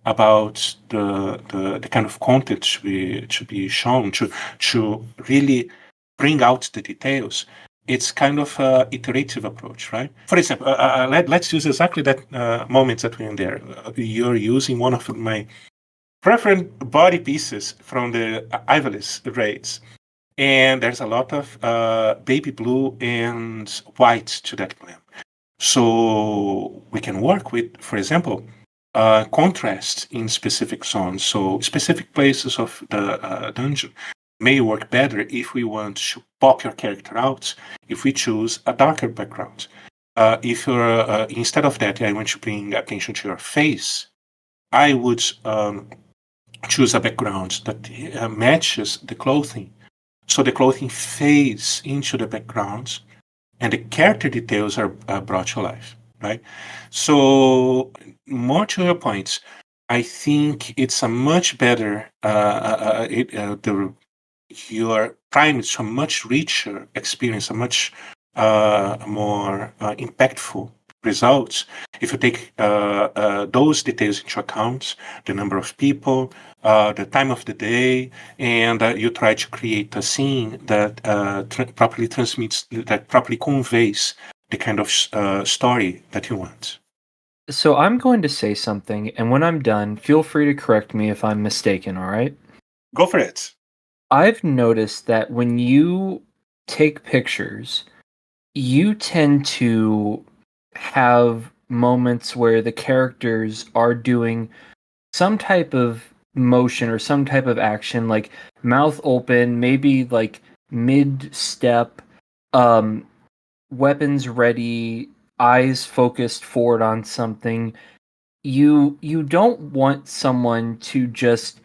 about the kind of content to be shown, to really bring out the details. It's kind of a iterative approach, right? For example, let's use exactly that moment that we're in there. You're using one of my preferred body pieces from the Ivalice raids, and there's a lot of baby blue and white to that glam. So we can work with, for example, contrast in specific zones. So specific places of the dungeon may work better if we want to pop your character out, if we choose a darker background. If you're instead of that, I want to bring attention to your face, I would choose a background that matches the clothing. So the clothing fades into the background and the character details are brought to life, right? So, more to your points, I think it's a much better, your prime is a much richer experience, a much more impactful results if you take those details into account, the number of people, the time of the day, and you try to create a scene that properly transmits, that properly conveys the kind of story that you want. So I'm going to say something, and when I'm done, feel free to correct me if I'm mistaken, all right? Go for it. I've noticed that when you take pictures, you tend to have moments where the characters are doing some type of motion or some type of action, like mouth open, maybe like mid step, um, weapons ready, eyes focused forward on something. You don't want someone to just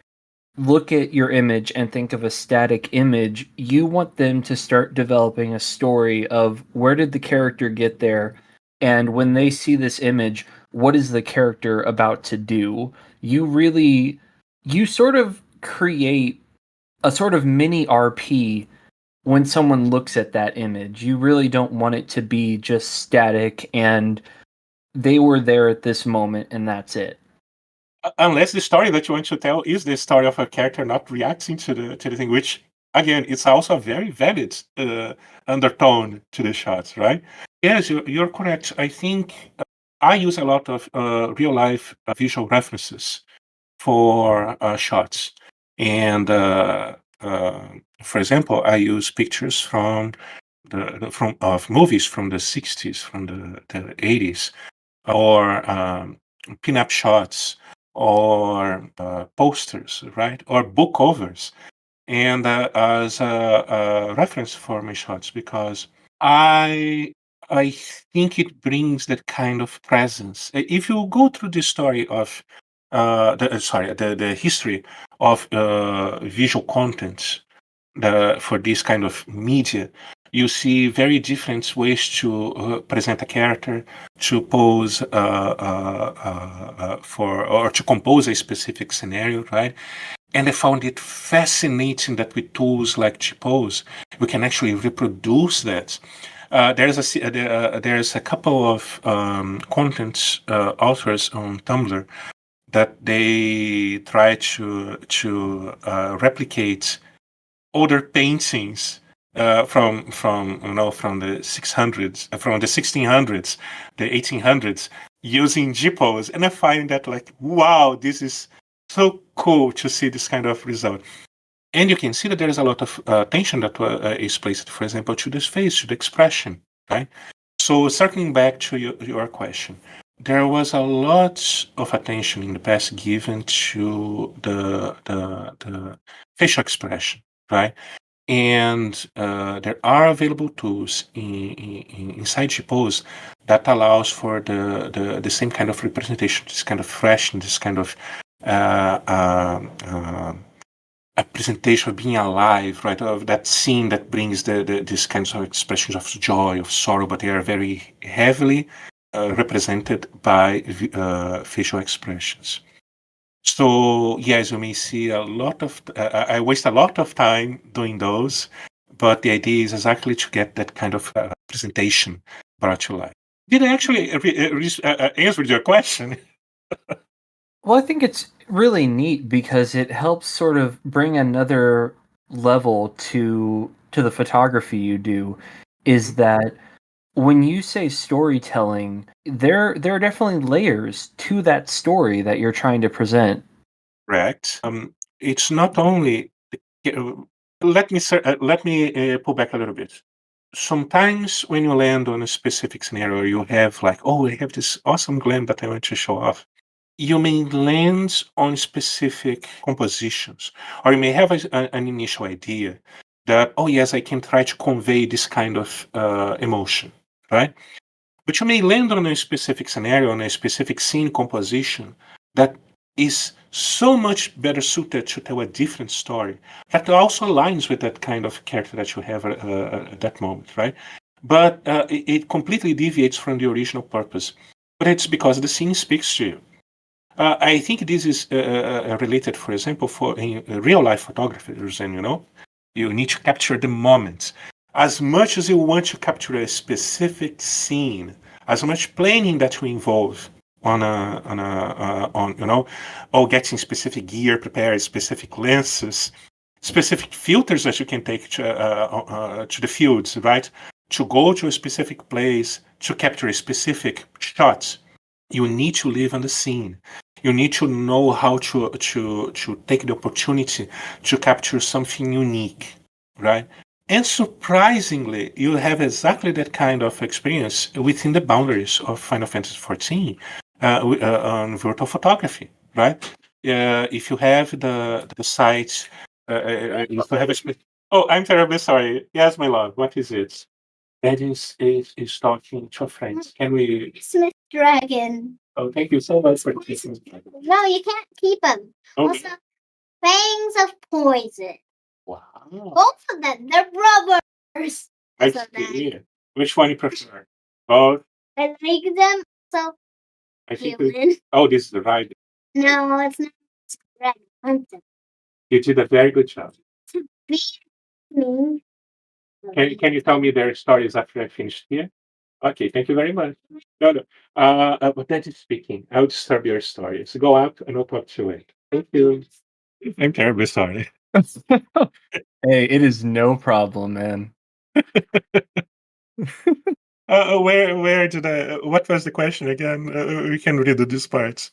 look at your image and think of a static image. You want them to start developing a story of where did the character get there, and when they see this image, what is the character about to do. You sort of create a sort of mini RP when someone looks at that image. You really don't want it to be just static and they were there at this moment and that's it. Unless the story that you want to tell is the story of a character not reacting to the thing, which again, it's also a very valid undertone to the shots, right? Yes, you're correct. I think I use a lot of real life visual references for shots. And for example, I use pictures from from of movies from the 60s, from the 80s, or pinup shots, or posters, right, or book covers, and as a reference for my shots, because I I think it brings that kind of presence. If you go through the story of the history of visual content for this kind of media, you see very different ways to present a character, to pose for, or to compose a specific scenario, right? And I found it fascinating that with tools like Gpose, we can actually reproduce that. There's a couple of content authors on Tumblr that they try to replicate older paintings from the 600s, from the 1600s, the 1800s, using Gpose, and I find that like, wow, this is so cool to see this kind of result. And you can see that there is a lot of attention that is placed, for example, to this face, to the expression, right? So circling back to your question, there was a lot of attention in the past given to the facial expression, right? And there are available tools inside Gpose that allows for the same kind of representation, this kind of freshness, this kind of uh, uh, uh, a presentation of being alive, right? Of that scene that brings these kinds of expressions of joy, of sorrow, but they are very heavily represented by facial expressions. So yes, you may see a lot of. I waste a lot of time doing those, but the idea is exactly to get that kind of presentation brought to life. Did I actually answer your question? Well, I think it's really neat because it helps sort of bring another level to the photography you do. Is that when you say storytelling, there are definitely layers to that story that you're trying to present. Correct. It's not only. uh, let me pull back a little bit. Sometimes when you land on a specific scenario, you have like, oh, I have this awesome gland that I want to show off. You may land on specific compositions, or you may have an initial idea that, oh yes, I can try to convey this kind of emotion, right? But you may land on a specific scenario, on a specific scene composition that is so much better suited to tell a different story that also aligns with that kind of character that you have at that moment, right? But it completely deviates from the original purpose. But it's because the scene speaks to you. I think this is related, for example, for in real life photographers, and you need to capture the moment. As much as you want to capture a specific scene, as much planning that you involve on or getting specific gear prepared, specific lenses, specific filters that you can take to the fields, right? To go to a specific place to capture a specific shot, you need to live on the scene. You need to know how to take the opportunity to capture something unique, right? And surprisingly, you have exactly that kind of experience within the boundaries of Final Fantasy XIV on virtual photography, right? If you have the site, if you have a oh, I'm terribly sorry. Yes, my love. What is it? That is talking to a friend. Can we? Smith Dragon. Oh, thank you so much for taking. No, you can't keep them. Okay. Also, Fangs of Poison. Wow. Both of them, they're brothers. I so see. Which one you prefer? Both. I like them. So I think. Oh, this is the right. No, it's not. It's red. Hunter. You did a very good job. To beat me. Can you tell me their stories after I finish here? Okay, thank you very much. No, no. But that is speaking. I'll disturb your story. So go out and I'll talk to it. Thank you. I'm terribly sorry. Hey, it is no problem, man. Where did I? What was the question again? We can redo this part.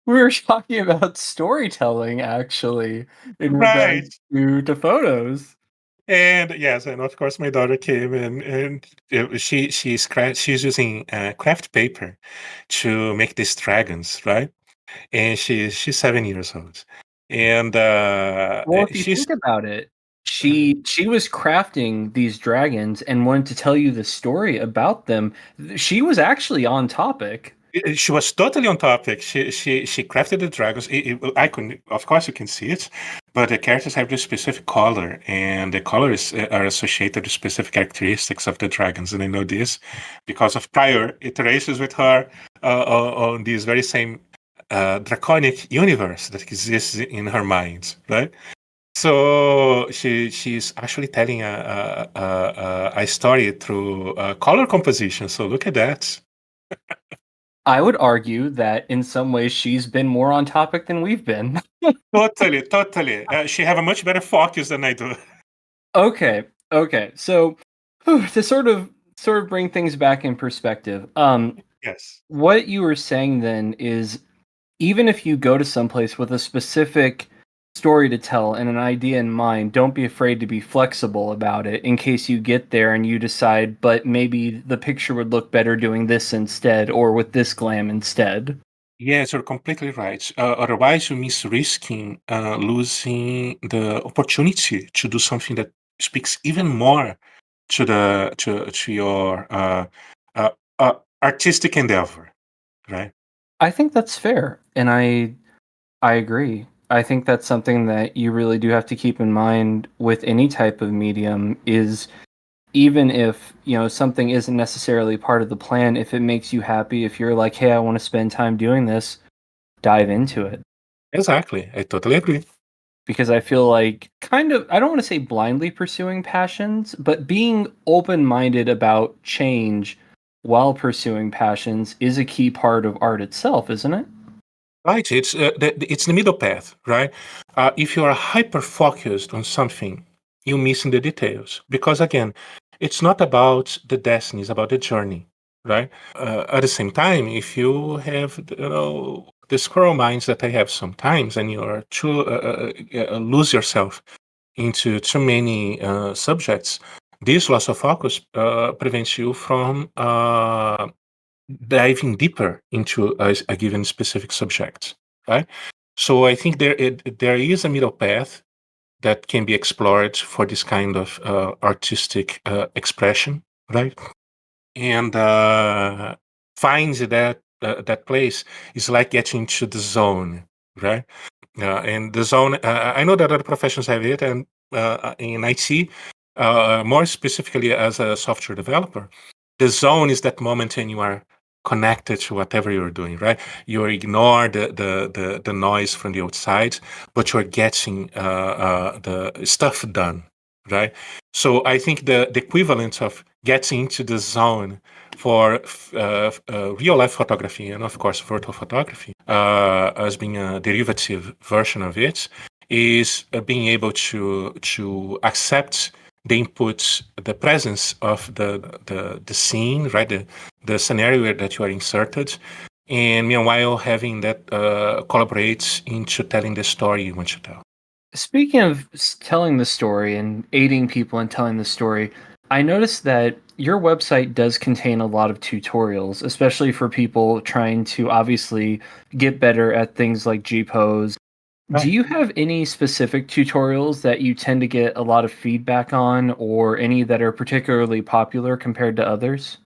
We were talking about storytelling actually in regards Right. to photos. And yes, and of course my daughter came and she's using craft paper to make these dragons, right? And she's 7 years old, and Well, if you she's think about it, she was crafting these dragons and wanted to tell you the story about them. She was actually on topic. she was totally on topic. She crafted the dragons. I can, of course, you can see it, but the characters have this specific color, and the colors are associated with specific characteristics of the dragons. And I know this because of prior iterations with her on this very same draconic universe that exists in her mind, right? So she's actually telling a story through color composition. So look at that. I would argue that in some ways she's been more on topic than we've been. Totally, totally. She have a much better focus than I do. Okay, okay. So to sort of bring things back in perspective, Yes. what you were saying then is even if you go to someplace with a specific story to tell and an idea in mind, don't be afraid to be flexible about it in case you get there and you decide, but maybe the picture would look better doing this instead or with this glam instead. Yes, you're completely right. Otherwise, you miss risking losing the opportunity to do something that speaks even more to your uh, artistic endeavor, right? I think that's fair, and I agree. I think that's something that you really do have to keep in mind with any type of medium is even if, something isn't necessarily part of the plan, if it makes you happy, if you're like, "Hey, I want to spend time doing this," dive into it. Exactly. I totally agree. Because I feel like kind of I don't want to say blindly pursuing passions, but being open-minded about change while pursuing passions is a key part of art itself, isn't it? Right. It's the middle path, right? If you are hyper focused on something, you're missing the details because again, it's not about the destiny; it's about the journey, right? At the same time, if you have the squirrel minds that I have sometimes, and you're too lose yourself into too many subjects, this loss of focus prevents you from diving deeper into a given specific subject, right? So I think there is a middle path that can be explored for this kind of artistic expression, right? And finds that place is like getting to the zone, right? And the zone, I know that other professions have it, and in IT, more specifically as a software developer, the zone is that moment when you are connected to whatever you're doing, right? You ignore the noise from the outside, but you're getting the stuff done, right? So I think the equivalent of getting into the zone for real life photography and of course virtual photography as being a derivative version of it is being able to accept the inputs, the presence of the scene, right? The scenario that you are inserted, and meanwhile having that collaborates into telling the story you want to tell. Speaking of telling the story and aiding people in telling the story, I noticed that your website does contain a lot of tutorials, especially for people trying to obviously get better at things like G pose. Do Right. you have any specific tutorials that you tend to get a lot of feedback on, or any that are particularly popular compared to others?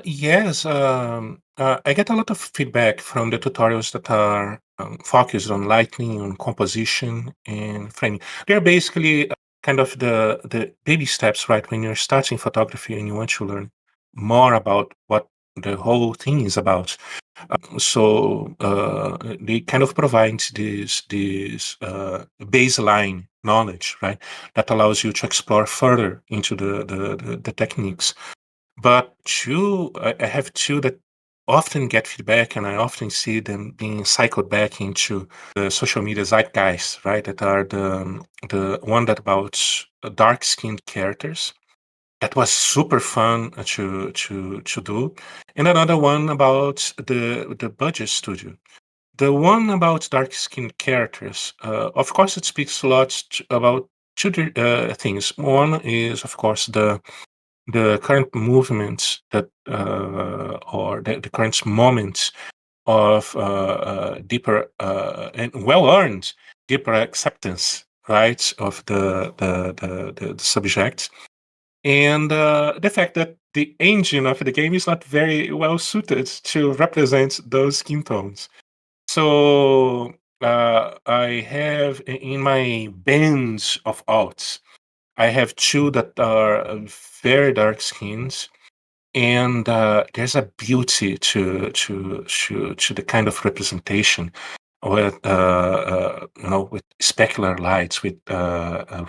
Yes. I get a lot of feedback from the tutorials that are focused on lighting, on composition, and framing. They're basically kind of the baby steps, right? When you're starting photography and you want to learn more about what the whole thing is about. So they kind of provide this baseline knowledge, right? That allows you to explore further into the techniques. But two, I have two that often get feedback, and I often see them being cycled back into the social media zeitgeist, right? That are the one that about dark skinned characters, that was super fun to do. And another one about the budget studio. The one about dark skinned characters, of course, it speaks a lot about two things. One is, of course, the current movements that or the current moments of deeper and well earned deeper acceptance, right, of the subject, and the fact that the engine of the game is not very well suited to represent those skin tones. So I have in my bands of alts, I have two that are very dark skins, and there's a beauty to the kind of representation with with specular lights, with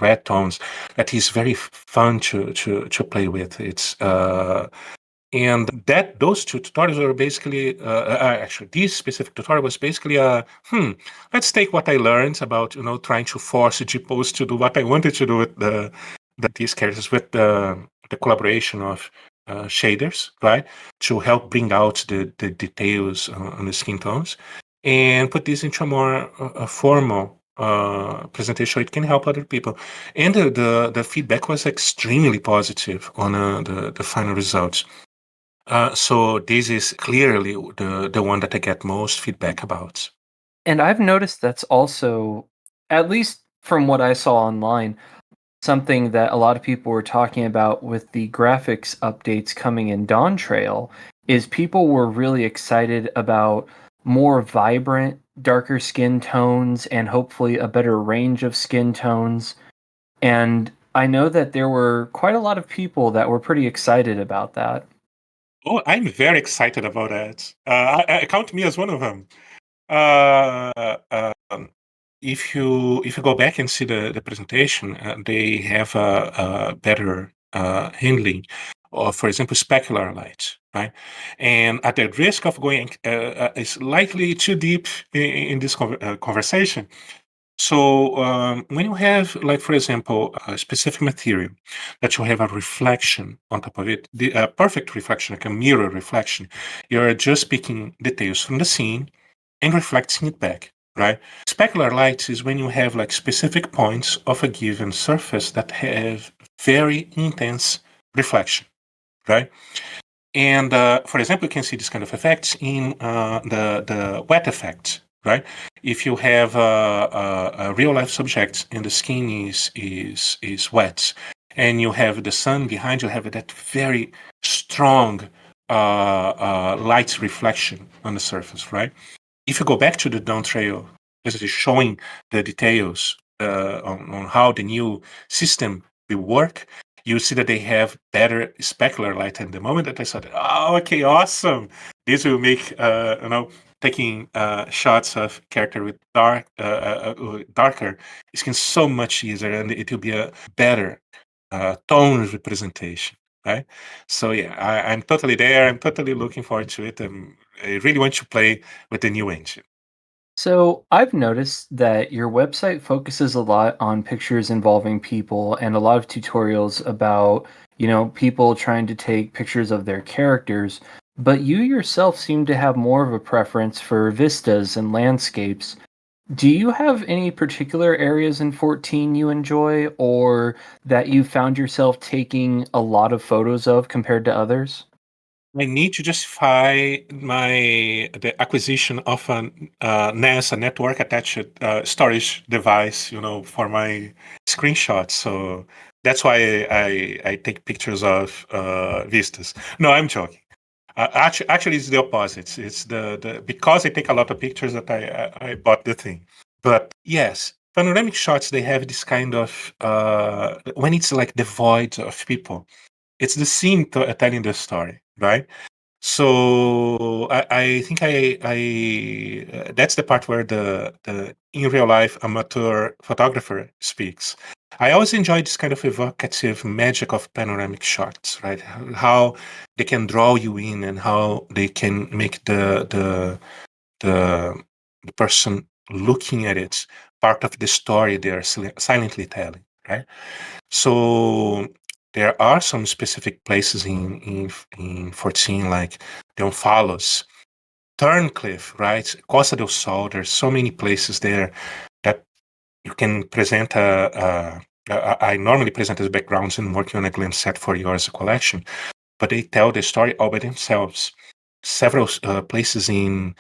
red tones, that is very fun to play with. It's and that those two tutorials were basically actually this specific tutorial was basically let's take what I learned about trying to force GPOs to do what I wanted to do with these characters, with the collaboration of shaders, right, to help bring out the details on the skin tones, and put this into a more formal presentation so it can help other people. And the feedback was extremely positive on the final results. So this is clearly the one that I get most feedback about. And I've noticed that's also, at least from what I saw online, something that a lot of people were talking about with the graphics updates coming in Dawn Trail is people were really excited about more vibrant, darker skin tones and hopefully a better range of skin tones. And I know that there were quite a lot of people that were pretty excited about that. Oh, I'm very excited about that. I count me as one of them. Uh, if you go back and see the presentation, they have a better handling of, for example, specular light, right? And at the risk of going slightly too deep in this conversation, so when you have, like, for example, a specific material that you have a reflection on top of it, the perfect reflection, like a mirror reflection, you're just picking details from the scene and reflecting it back, right? Specular light is when you have like specific points of a given surface that have very intense reflection, right? And for example, you can see this kind of effects in the wet effect, right? If you have a real life subject and the skin is wet, and you have the sun behind you, have that very strong light reflection on the surface, right? If you go back to the Dawn Trail, this is showing the details on how the new system will work, you see that they have better specular light. And the moment that I saw that, oh, okay, awesome! This will make taking shots of character with darker skin so much easier, and it will be a better tone representation. Right, so yeah, I'm totally there. I'm totally looking forward to it. I really want to play with the new engine. So I've noticed that your website focuses a lot on pictures involving people and a lot of tutorials about, people trying to take pictures of their characters, but you yourself seem to have more of a preference for vistas and landscapes. Do you have any particular areas in 14 you enjoy or that you found yourself taking a lot of photos of compared to others? I need to justify the acquisition of an NAS, a network attached storage device, for my screenshots. So that's why I take pictures of vistas. No, I'm joking. Actually, it's the opposite. It's the because I take a lot of pictures that I bought the thing. But yes, panoramic shots, they have this kind of when it's like devoid of people, it's the scene telling the story, right? So I think I that's the part where the in real life amateur photographer speaks. I always enjoy this kind of evocative magic of panoramic shots, right? How they can draw you in and how they can make the the person looking at it part of the story they are silently telling, right? So there are some specific places in 14, like the Omphalos, Turncliffe, right? Costa del Sol. There's so many places there that you can present I normally present as backgrounds and working on a glimpse set for you as a collection, but they tell the story all by themselves. Several places in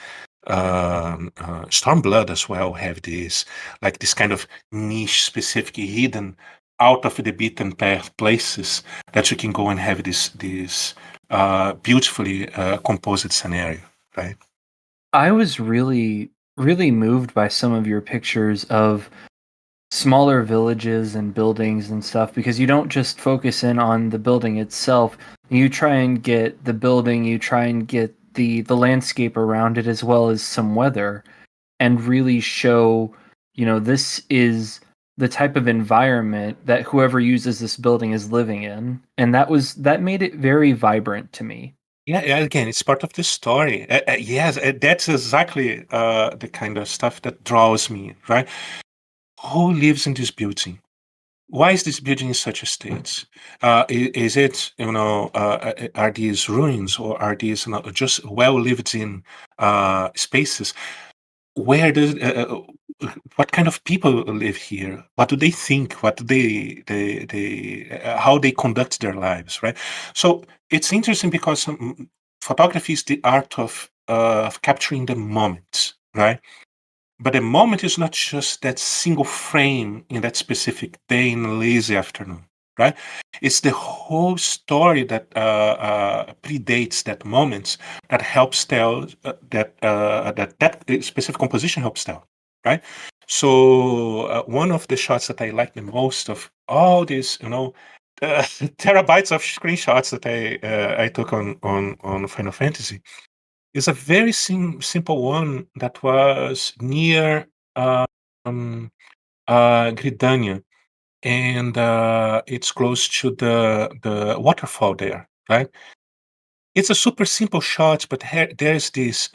Stormblood as well have this, like this kind of niche, specific, hidden, out of the beaten path places that you can go and have this beautifully composed scenario, right? I was really, really moved by some of your pictures of smaller villages and buildings and stuff because you don't just focus in on the building itself. You try and get the building, you try and get the landscape around it as well as some weather and really show, this is the type of environment that whoever uses this building is living in. And that made it very vibrant to me. Yeah, yeah, again, it's part of the story. Yes, that's exactly the kind of stuff that draws me, right? Who lives in this building? Why is this building in such a state? Is it, are these ruins or are these just well lived in spaces? Where does what kind of people live here? What do they think? What do how they conduct their lives, right? So it's interesting because photography is the art of capturing the moment, right? But the moment is not just that single frame in that specific day in a lazy afternoon, right? It's the whole story that predates that moment that helps tell that specific composition helps tell, right? So one of the shots that I like the most of all these, terabytes of screenshots that I took on Final Fantasy is a very simple one that was near um, Gridania, and it's close to the waterfall there, right? It's a super simple shot, but there's this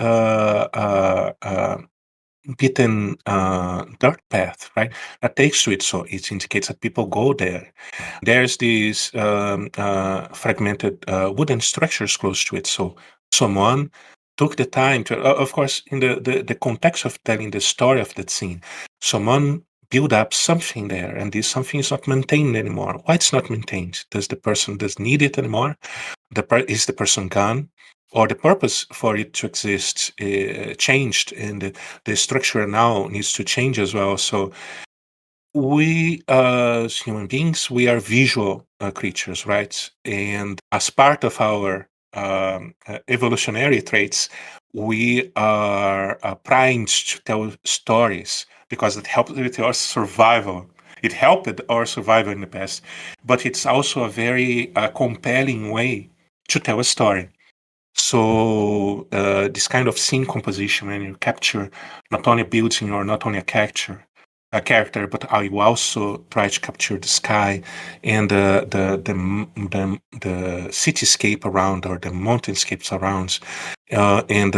beaten dirt path, right, that takes to it, so it indicates that people go there. There's these fragmented wooden structures close to it, so someone took the time to, of course, in the context of telling the story of that scene, someone build up something there, and this something is not maintained anymore. Why it's not maintained? Does the person does need it anymore? Is the person gone? Or the purpose for it to exist changed, and the structure now needs to change as well. So we as human beings, we are visual creatures, right? And as part of our evolutionary traits, we are primed to tell stories because it helps with our survival. It helped our survival in the past, but it's also a very compelling way to tell a story. So this kind of scene composition, when you capture not only a building or not only a character, but you also try to capture the sky and the cityscape around or the mountainscapes around, and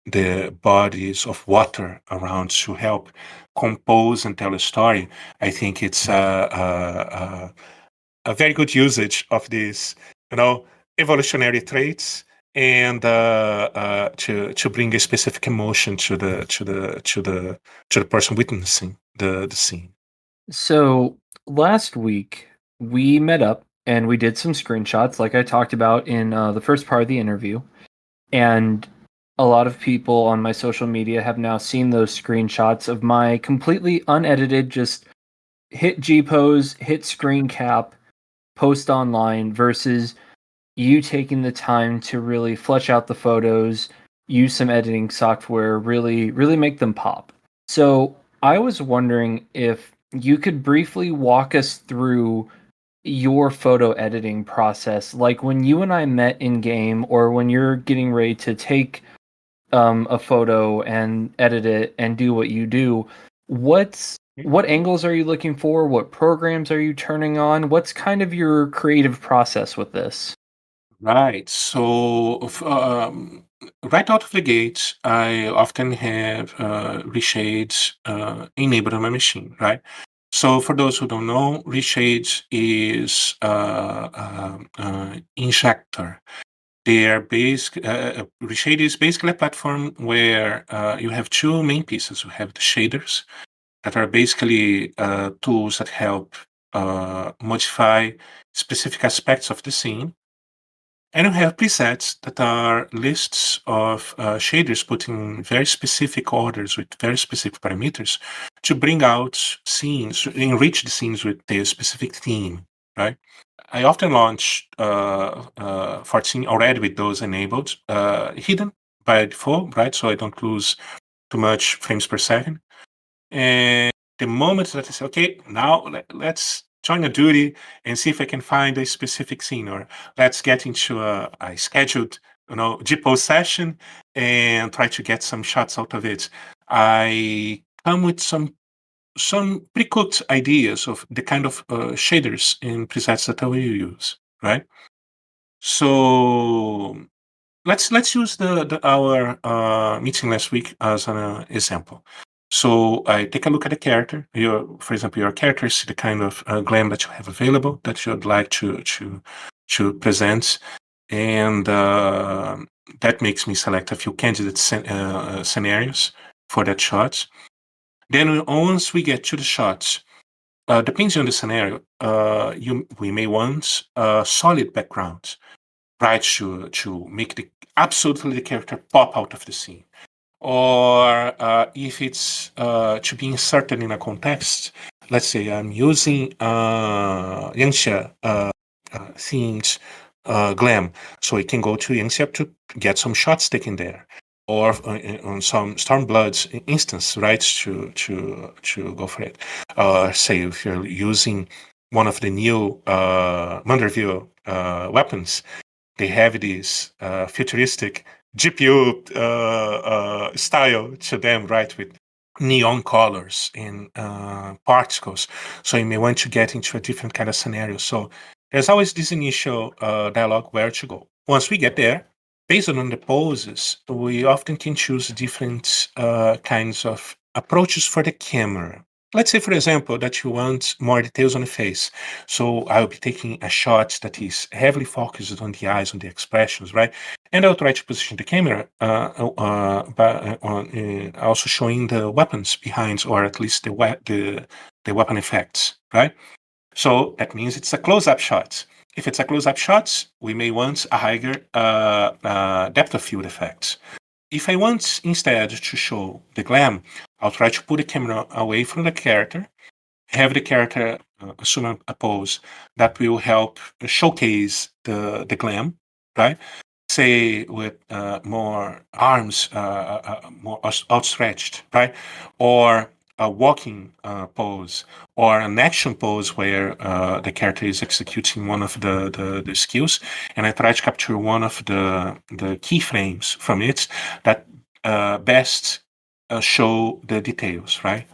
the bodies of water around to help compose and tell a story. I think it's a very good usage of these, evolutionary traits, and to bring a specific emotion to the person witnessing the scene. So last week we met up and we did some screenshots, like I talked about in the first part of the interview. And a lot of people on my social media have now seen those screenshots of my completely unedited, just hit G pose, hit screen cap, post online versus you taking the time to really flesh out the photos, use some editing software, really make them pop. So I was wondering if you could briefly walk us through your photo editing process, like when you and I met in game, or when you're getting ready to take a photo and edit it and do what you do. What angles are you looking for? What programs are you turning on? What's kind of your creative process with this? Right. So, right out of the gate, I often have reshades enabled on my machine, right? So for those who don't know, Reshade is injector. Reshade is basically a platform where you have two main pieces. You have the shaders that are basically tools that help modify specific aspects of the scene. And you have presets that are lists of shaders put in very specific orders with very specific parameters to bring out scenes, enrich the scenes with their specific theme, right? I often launch 14 already with those enabled, hidden by default, right? So I don't lose too much frames per second. And the moment that I say, okay, now let's join a duty and see if I can find a specific scene, or let's get into a scheduled, GPO session and try to get some shots out of it. I come with some pre-cooked ideas of the kind of shaders and presets that I will use, right? So let's use our meeting last week as an example. So I take a look at the character. For example, your character is the kind of glam that you have available that you'd like to present, and that makes me select a few candidate scenarios for that shot. Then once we get to the shots, depending on the scenario, we may want a solid background, right, to make absolutely the character pop out of the scene. Or if it's to be inserted in a context, let's say I'm using Yangxia themed glam, so I can go to Yangxia to get some shots taken there, or on some Stormblood's instance, right, to go for it. Say if you're using one of the new Manderville weapons, they have this futuristic GPU style to them, right, with neon colors and particles. So you may want to get into a different kind of scenario. So there's always this initial dialogue where to go. Once we get there, based on the poses, we often can choose different kinds of approaches for the camera. Let's say, for example, that you want more details on the face. So I'll be taking a shot that is heavily focused on the eyes, on the expressions, right? And I'll try to position the camera also showing the weapons behind, or at least the weapon effects, right? So that means it's a close-up shot. If it's a close-up shot, we may want a higher depth of field effect. If I want instead to show the glam, I'll try to put the camera away from the character, have the character assume a pose that will help showcase the glam, right? Say with more arms, more outstretched, right? Or a walking pose, or an action pose where the character is executing one of the skills, and I try to capture one of the keyframes from it that best show the details, right?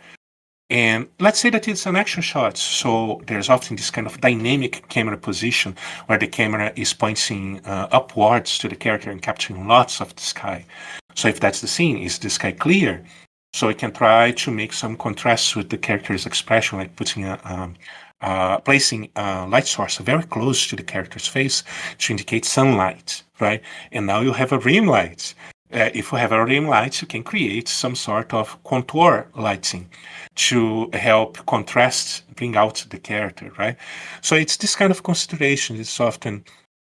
And let's say that it's an action shot. So there's often this kind of dynamic camera position where the camera is pointing upwards to the character and capturing lots of the sky. So if that's the scene, is the sky clear? So I can try to make some contrasts with the character's expression, like placing a light source very close to the character's face to indicate sunlight, right? And now you have a rim light. If you have a rim light, you can create some sort of contour lighting to help contrast, bring out the character, right? So it's this kind of consideration. It's often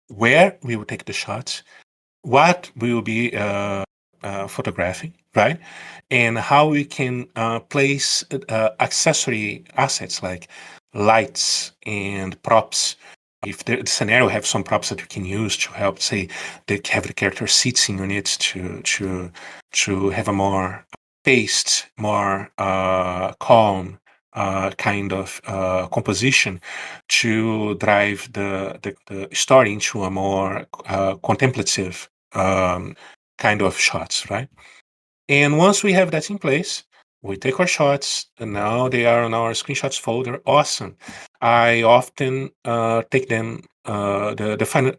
where we will take the shots, what we will be photographing, right? And how we can place accessory assets like lights and props. If the scenario have some props that you can use to help, say, have the character sitting on it to have a more paced, more calm kind of composition to drive the story into a more contemplative kind of shots, right? And once we have that in place, we take our shots, and now they are on our screenshots folder. Awesome. I often take them,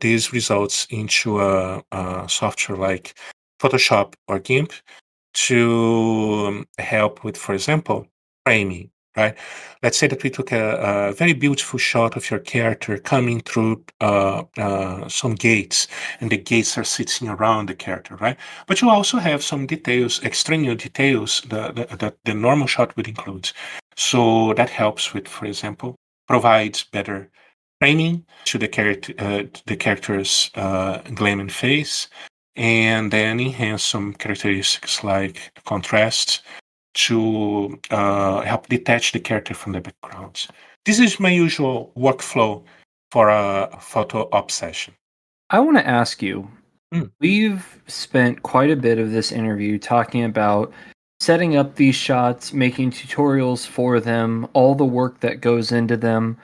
these results into a software like Photoshop or GIMP to help with, for example, framing, right? Let's say that we took a very beautiful shot of your character coming through some gates, and the gates are sitting around the character, right? But you also have some details, extraneous details that the normal shot would include. So that helps with, for example, provides better framing to the character's glam and face, and then enhance some characteristics like contrast to help detach the character from the background. This is my usual workflow for a photo op session. I want to ask you, Mm, we've spent quite a bit of this interview talking about setting up these shots, making tutorials for them, all the work that goes into them.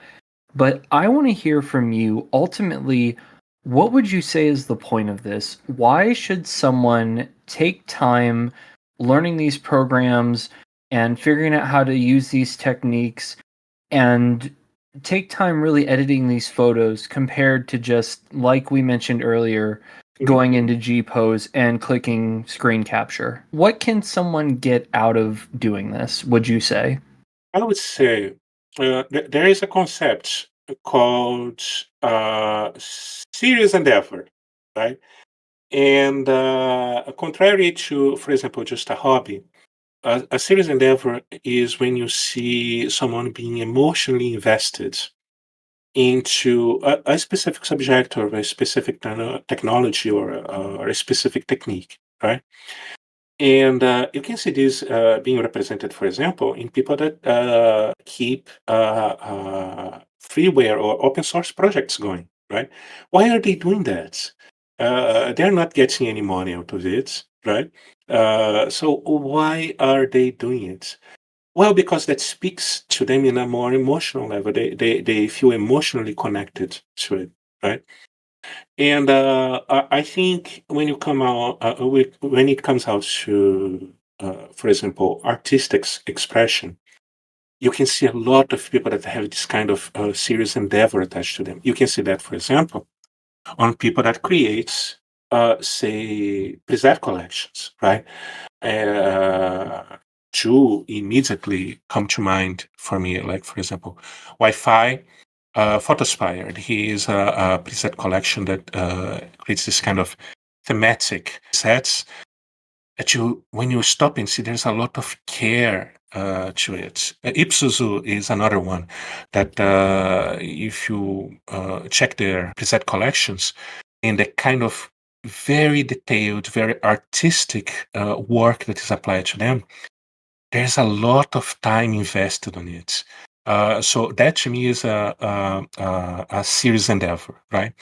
But I want to hear from you. Ultimately, what would you say is the point of this? Why should someone take time learning these programs and figuring out how to use these techniques and take time really editing these photos compared to just, like we mentioned earlier, mhm. going into G Pose and clicking screen capture? What can someone get out of doing this, would you say? I would say there is a concept called serious endeavor, right? And contrary to, for example, just a hobby, a serious endeavor is when you see someone being emotionally invested into a specific subject or a specific technology or a specific technique, right? And you can see this being represented, for example, in people that keep freeware or open source projects going, right? Why are they doing that? They're not getting any money out of it, right? So why are they doing it? Well, because that speaks to them in a more emotional level. They feel emotionally connected to it, right? And I think when you come out, when it comes out to, for example, artistic expression, you can see a lot of people that have this kind of serious endeavor attached to them. You can see that, for example, on people that create, say, preset collections, right? Uh, Two immediately come to mind for me, like, for example, Wi-Fi Photospire. He is a preset collection that creates this kind of thematic sets that you, when you stop and see, there's a lot of care to it. Ipsuzu is another one that if you check their preset collections and the kind of very detailed, very artistic work that is applied to them, there's a lot of time invested on it. So that to me is a serious endeavor, right?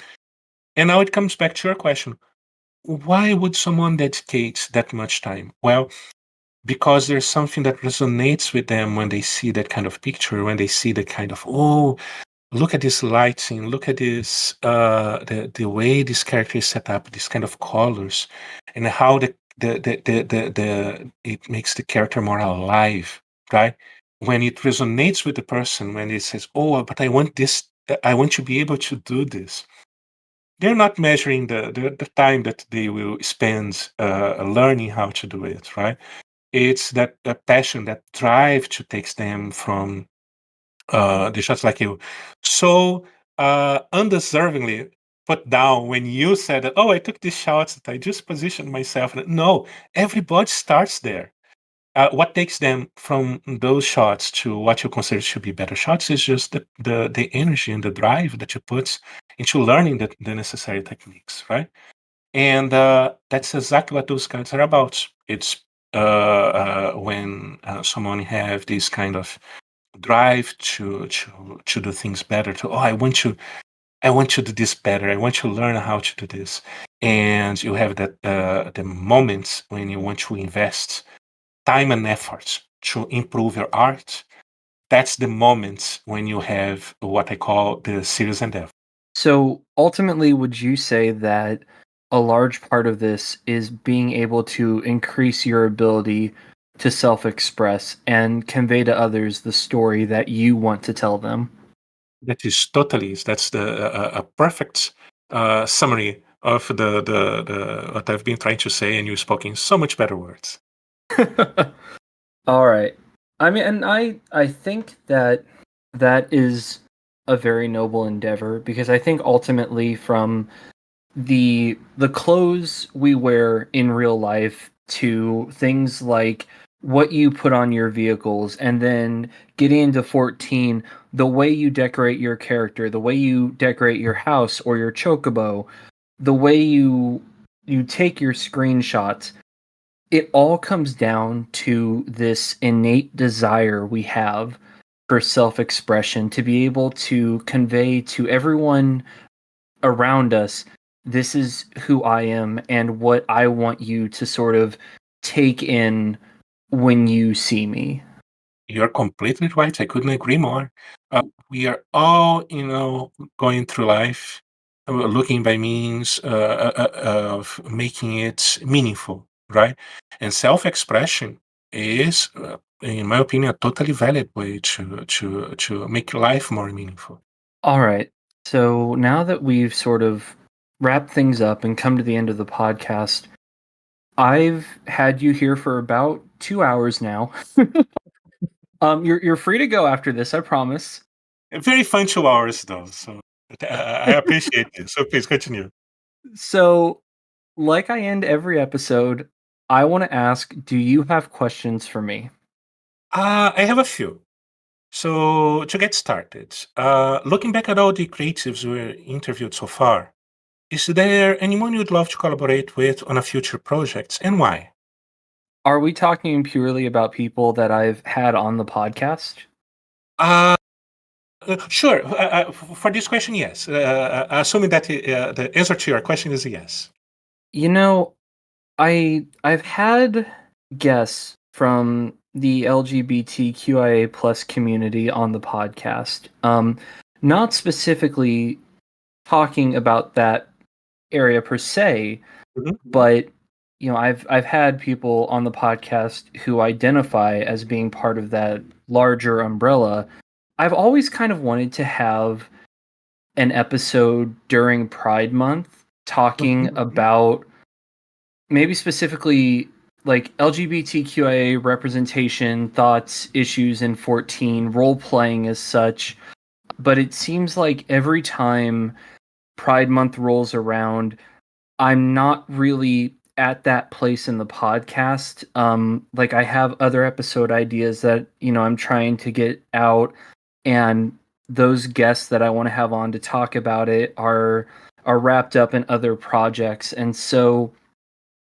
And now it comes back to your question. Why would someone dedicate that much time? Well, because there's something that resonates with them when they see that kind of picture, when they see the kind of, oh, look at this lighting, look at this, the way this character is set up, this kind of colors, and how the it makes the character more alive, right? When it resonates with the person, when it says, oh, but I want this, I want to be able to do this. They're not measuring the time that they will spend learning how to do it, right? It's that passion, that drive to take them from the shots like you so undeservingly put down when you said that, oh, I took these shots that I just positioned myself. No, everybody starts there. What takes them from those shots to what you consider should be better shots is just the energy and the drive that you put into learning the necessary techniques, right? And that's exactly what those cards are about. It's when someone have this kind of drive to do things better. To, oh, I want to do this better. I want to learn how to do this. And you have that the moments when you want to invest time and effort to improve your art. That's the moments when you have what I call the serious endeavor. So ultimately, would you say that a large part of this is being able to increase your ability to self express and convey to others the story that you want to tell them? That is totally, that's the a perfect summary of the what I've been trying to say, and you spoke in so much better words. All right. I mean, and I think that that is a very noble endeavor because I think ultimately from the clothes we wear in real life to things like what you put on your vehicles and then getting into 14, the way you decorate your character, the way you decorate your house or your chocobo, the way you take your screenshots, it all comes down to this innate desire we have for self-expression to be able to convey to everyone around us, this is who I am and what I want you to sort of take in when you see me. You're completely right. I couldn't agree more. We are all, going through life, looking by means of making it meaningful, right? And self-expression is, in my opinion, a totally valid way to make life more meaningful. All right. So now that we've sort of wrapped things up and come to the end of the podcast, I've had you here for about 2 hours now. You're free to go after this, I promise. Very fun 2 hours, though. So I appreciate it. So please continue. So, like I end every episode, I want to ask, do you have questions for me? I have a few. So to get started, looking back at all the creatives we interviewed so far, is there anyone you'd love to collaborate with on a future project, and why? Are we talking purely about people that I've had on the podcast? Uh, sure. For this question, yes. Assuming that the answer to your question is yes. You know, I've had guests from the LGBTQIA plus community on the podcast. Not specifically talking about that area per se, Mhm. but I've had people on the podcast who identify as being part of that larger umbrella. I've always kind of wanted to have an episode during Pride Month talking about maybe specifically like LGBTQIA representation, thoughts, issues in 14, role playing as such. But it seems like every time Pride Month rolls around, I'm not really at that place in the podcast. Like I have other episode ideas that, I'm trying to get out, and those guests that I want to have on to talk about it are wrapped up in other projects. And so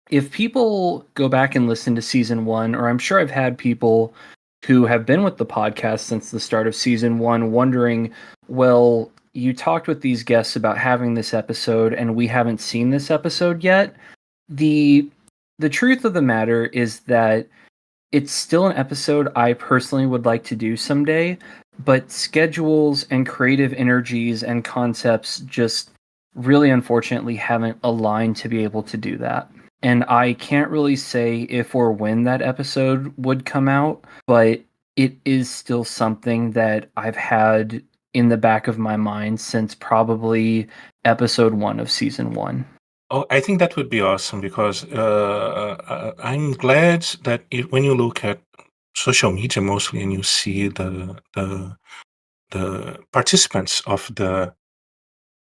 if people go back and listen to season 1, or I'm sure I've had people who have been with the podcast since the start of season 1 wondering, well, you talked with these guests about having this episode and we haven't seen this episode yet. The truth of the matter is that it's still an episode I personally would like to do someday, but schedules and creative energies and concepts just really unfortunately haven't aligned to be able to do that. And I can't really say if or when that episode would come out, but it is still something that I've had in the back of my mind since probably episode 1 of season 1. Oh, I think that would be awesome because I'm glad that when you look at social media mostly and you see the participants of the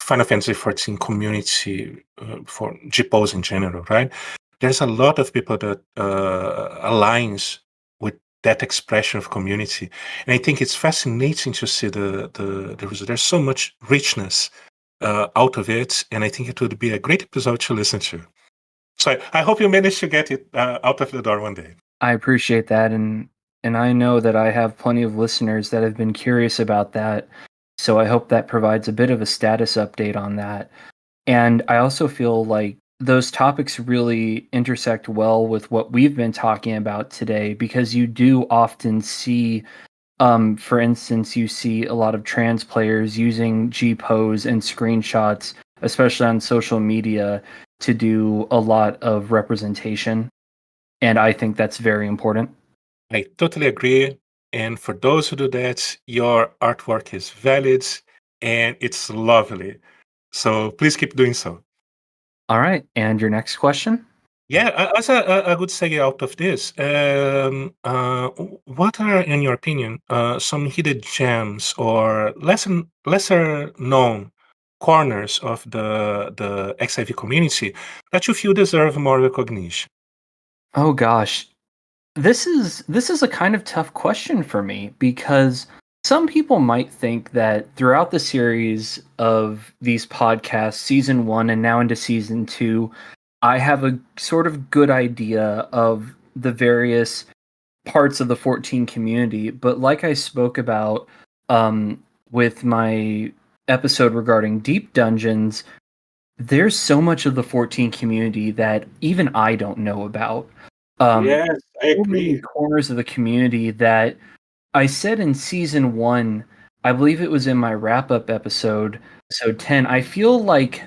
Final Fantasy XIV community for GPOs in general, right? There's a lot of people that aligns with that expression of community, and I think it's fascinating to see there's so much richness out of it, and I think it would be a great episode to listen to. So I hope you manage to get it out of the door one day. I appreciate that, and I know that I have plenty of listeners that have been curious about that. So I hope that provides a bit of a status update on that. And I also feel like those topics really intersect well with what we've been talking about today because you do often see, for instance, you see a lot of trans players using GPOs and screenshots, especially on social media, to do a lot of representation. And I think that's very important. I totally agree. And for those who do that, your artwork is valid and it's lovely. So please keep doing so. All right. And your next question? Yeah, as a good segue out of this, what are, in your opinion, some hidden gems or lesser known corners of the XIV community that you feel deserve more recognition? Oh gosh, this is a kind of tough question for me because some people might think that throughout the series of these podcasts, season 1 and now into season 2, I have a sort of good idea of the various parts of the 14 community, but like I spoke about with my episode regarding deep dungeons, there's so much of the 14 community that even I don't know about. Yes, I So many agree. corners of the community that I said in season 1, I believe it was in my wrap up episode, episode 10. I feel like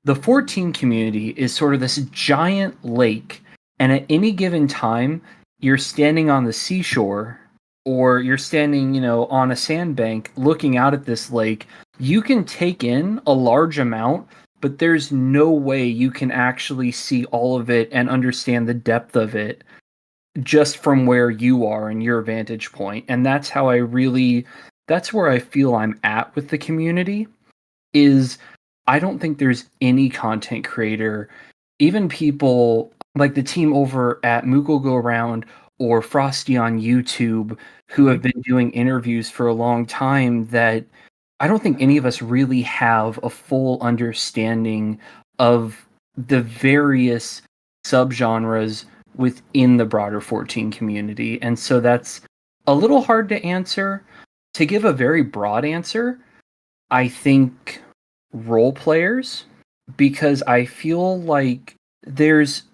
the 14 community is sort of this giant lake, and at any given time, you're standing on the seashore or you're standing, on a sandbank looking out at this lake. You can take in a large amount, but there's no way you can actually see all of it and understand the depth of it just from where you are and your vantage point. And that's where I feel I'm at with the community is I don't think there's any content creator, even people like the team over at Moogle Go Around or Frosty on YouTube, who Mhm. have been doing interviews for a long time, that I don't think any of us really have a full understanding of the various subgenres within the broader 14 community. And so that's a little hard to answer. To give a very broad answer, I think role players, because I feel like there's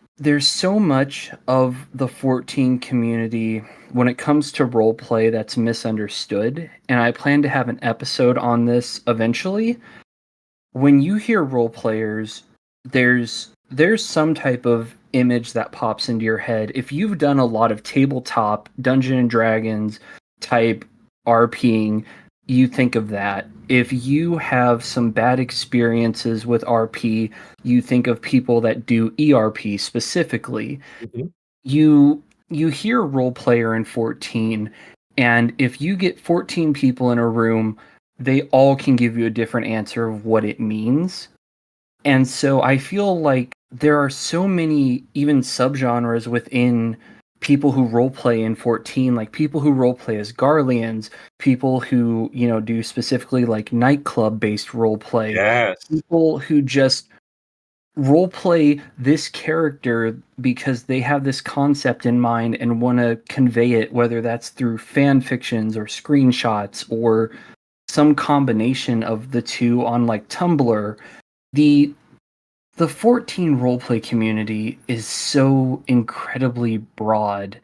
so much of the 14 community when it comes to role play that's misunderstood, and I plan to have an episode on this eventually. When you hear role players, there's some type of image that pops into your head. If you've done a lot of tabletop Dungeon and Dragons type RPing, you think of that. If you have some bad experiences with RP, you think of people that do ERP specifically. Mhm. You hear role player in 14, and if you get 14 people in a room, they all can give you a different answer of what it means. And so I feel like there are so many even subgenres within people who roleplay in 14, like people who roleplay as Garleans, people who, do specifically like nightclub based roleplay, Yes. people who just role play this character because they have this concept in mind and want to convey it, whether that's through fan fictions or screenshots or some combination of the two on like Tumblr. The the 14 roleplay community is so incredibly broad,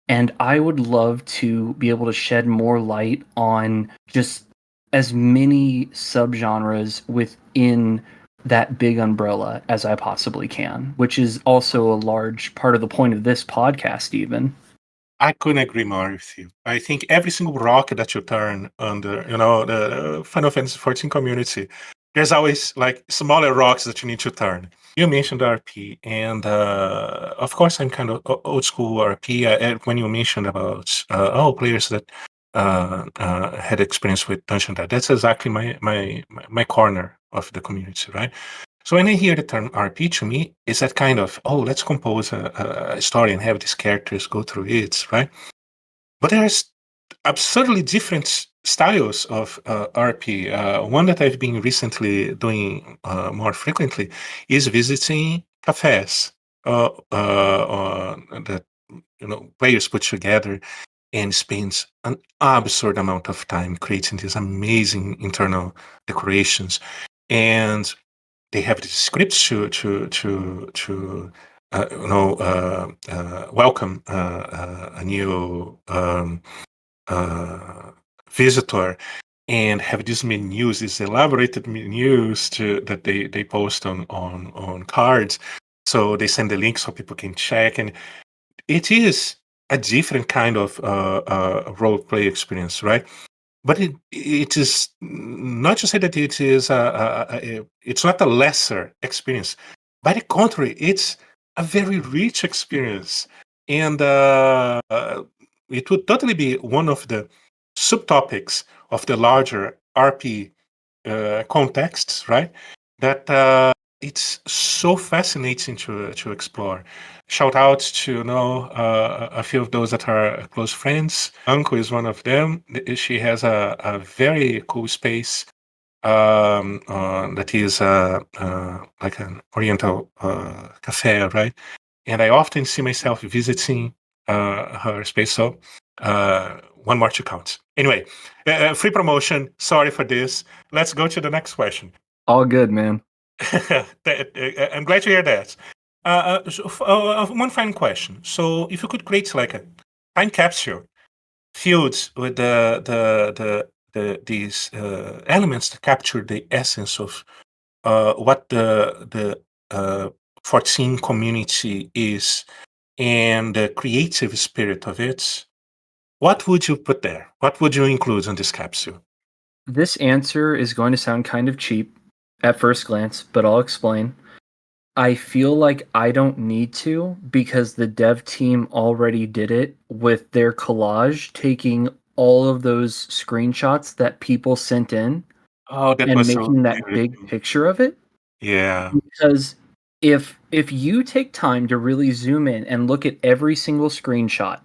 and I would love to be able to shed more light on just as many subgenres within that big umbrella as I possibly can, which is also a large part of the point of this podcast, even. I couldn't agree more with you. I think every single rock that you turn under, the Final Fantasy 14 community, there's always like smaller rocks that you need to turn. You mentioned RP, and of course, I'm kind of old school RP. When you mentioned about players that had experience with Dungeon Dive, that's exactly my corner of the community, right? So when I hear the term RP, to me, is that kind of, oh, let's compose a story and have these characters go through it, right? But there's absurdly different styles of RP. One that I've been recently doing more frequently is visiting cafes that players put together and spends an absurd amount of time creating these amazing internal decorations. And they have the scripts to welcome a new uh, visitor and have these menus, these elaborated menus that they post on cards. So they send the link so people can check, and it is a different kind of role play experience, right? But it is not to say that it is it's not a lesser experience. By the contrary, it's a very rich experience, and it would totally be one of the subtopics of the larger RP contexts, right? That it's so fascinating to explore. Shout out to a few of those that are close friends. Uncle is one of them. She has a very cool space that is like an Oriental cafe, right? And I often see myself visiting her space. So one more to count. Anyway, free promotion. Sorry for this. Let's go to the next question. All good, man. I'm glad to hear that. One final question. So, if you could create like a time capsule filled with these elements to capture the essence of what the 14 community is and the creative spirit of it, what would you put there? What would you include in this capsule? This answer is going to sound kind of cheap at first glance, but I'll explain. I feel like I don't need to because the dev team already did it with their collage, taking all of those screenshots that people sent in Oh, that and was so making that big beautiful. picture of it. Yeah. Because if you take time to really zoom in and look at every single screenshot,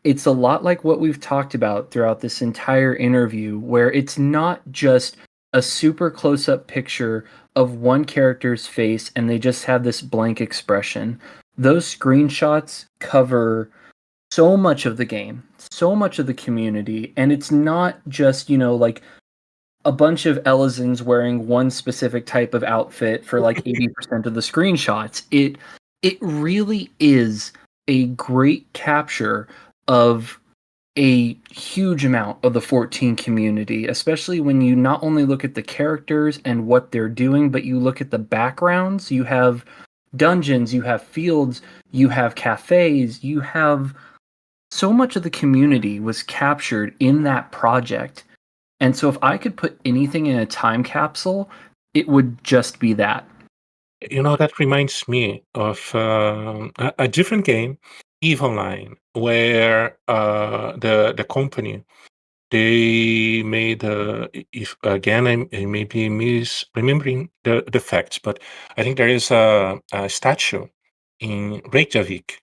it's a lot like what we've talked about throughout this entire interview, where it's not just a super close up picture of one character's face and they just have this blank expression. Those screenshots cover so much of the game, so much of the community, and it's not just, like a bunch of Elizans wearing one specific type of outfit for like 80% of the screenshots. It really is a great capture of a huge amount of the 14 community, especially when you not only look at the characters and what they're doing, but you look at the backgrounds. You have dungeons, you have fields, you have cafes, you have so much of the community was captured in that project. And so if I could put anything in a time capsule, it would just be that. That reminds me of a different game, EVE Online, where the company they made if again I may be misremembering the facts, but I think there is a statue in Reykjavik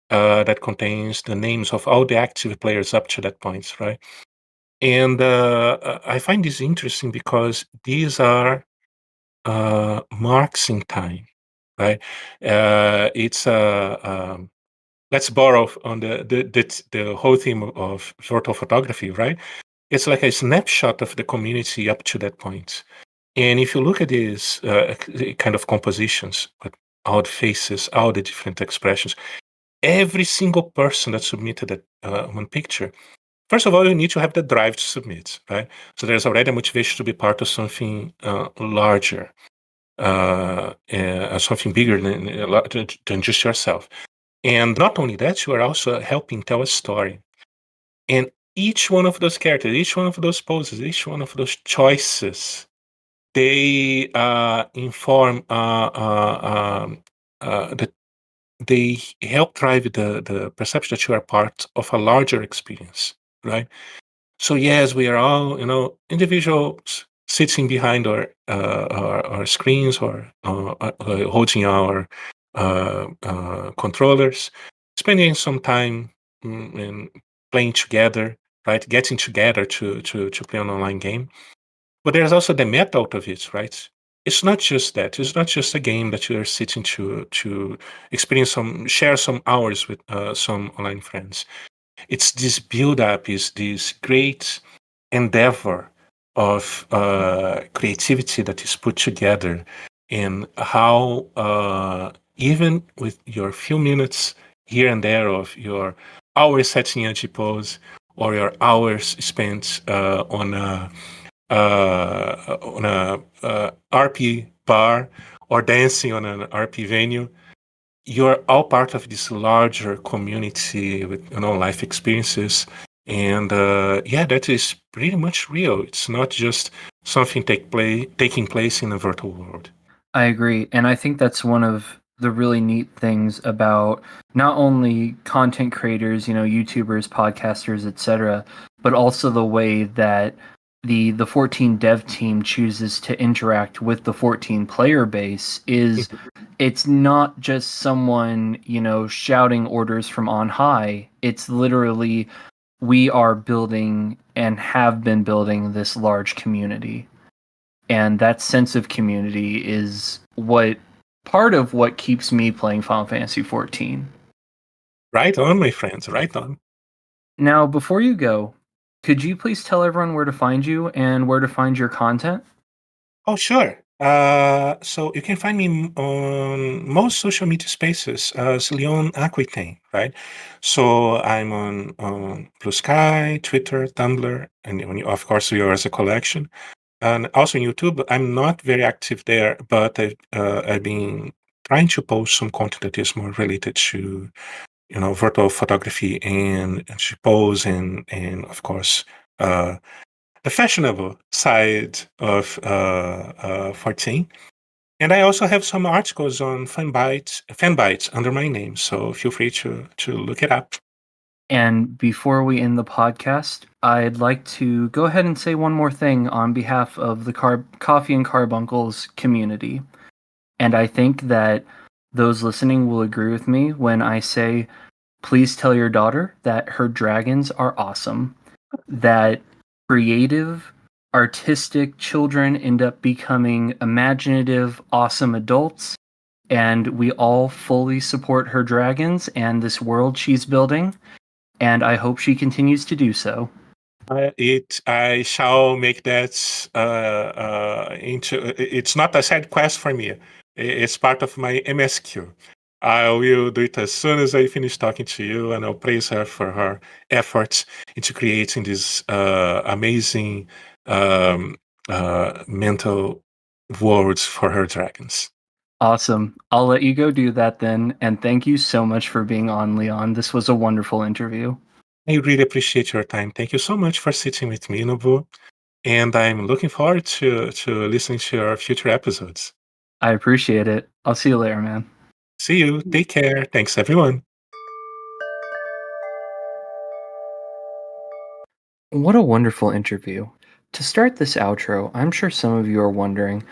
that contains the names of all the active players up to that point, right? And I find this interesting because these are marks in time, right? It's let's borrow on the whole theme of photo photography, right? It's like a snapshot of the community up to that point. And if you look at these kind of compositions, with all the faces, all the different expressions, every single person that submitted that one picture, first of all, you need to have the drive to submit, right? So there's already a motivation to be part of something larger, something bigger than just yourself. And not only that, you are also helping tell a story. And each one of those characters, each one of those poses, each one of those choices, they inform that they help drive the perception that you are part of a larger experience, right? So yes, we are all individuals sitting behind our screens or holding our controllers, spending some time and playing together, right? Getting together to play an online game. But there's also the meta out of it, right? It's not just that. It's not just a game that you're sitting to experience share some hours with some online friends. It's this build up, is this great endeavor of creativity that is put together, and how even with your few minutes here and there of your hours setting a pose or your hours spent on a RP bar or dancing on an RP venue, you're all part of this larger community with life experiences. And yeah, that is pretty much real. It's not just something taking place in a virtual world. I agree. And I think that's one of the really neat things about not only content creators, YouTubers, podcasters, etc., but also the way that the 14 dev team chooses to interact with the 14 player base is it's not just someone, shouting orders from on high. It's literally we are building and have been building this large community. And that sense of community is part of what keeps me playing Final Fantasy XIV. Right on, my friends, right on. Now, before you go, could you please tell everyone where to find you and where to find your content? Oh, sure. So you can find me on most social media spaces as Leon Aquitaine, right? So I'm on Blue Sky, Twitter, Tumblr, and of course yours a collection, and also on YouTube. I'm not very active there, but I've been trying to post some content that is more related to virtual photography and to pose and of course. The fashionable side of 14. And I also have some articles on fan bites under my name. So feel free to look it up. And before we end the podcast, I'd like to go ahead and say one more thing on behalf of the Coffee and Carbuncles community. And I think that those listening will agree with me when I say, please tell your daughter that her dragons are awesome, that creative, artistic children end up becoming imaginative, awesome adults, and we all fully support her dragons and this world she's building, and I hope she continues to do so. I shall make that into. It's not a side quest for me. It's part of my MSQ. I will do it as soon as I finish talking to you, and I'll praise her for her efforts into creating these amazing mental worlds for her dragons. Awesome. I'll let you go do that then, and thank you so much for being on, Leon. This was a wonderful interview. I really appreciate your time. Thank you so much for sitting with me, Nobu. And I'm looking forward to listening to your future episodes. I appreciate it. I'll see you later, man. See you. Take care. Thanks, everyone. What a wonderful interview. To start this outro, I'm sure some of you are wondering,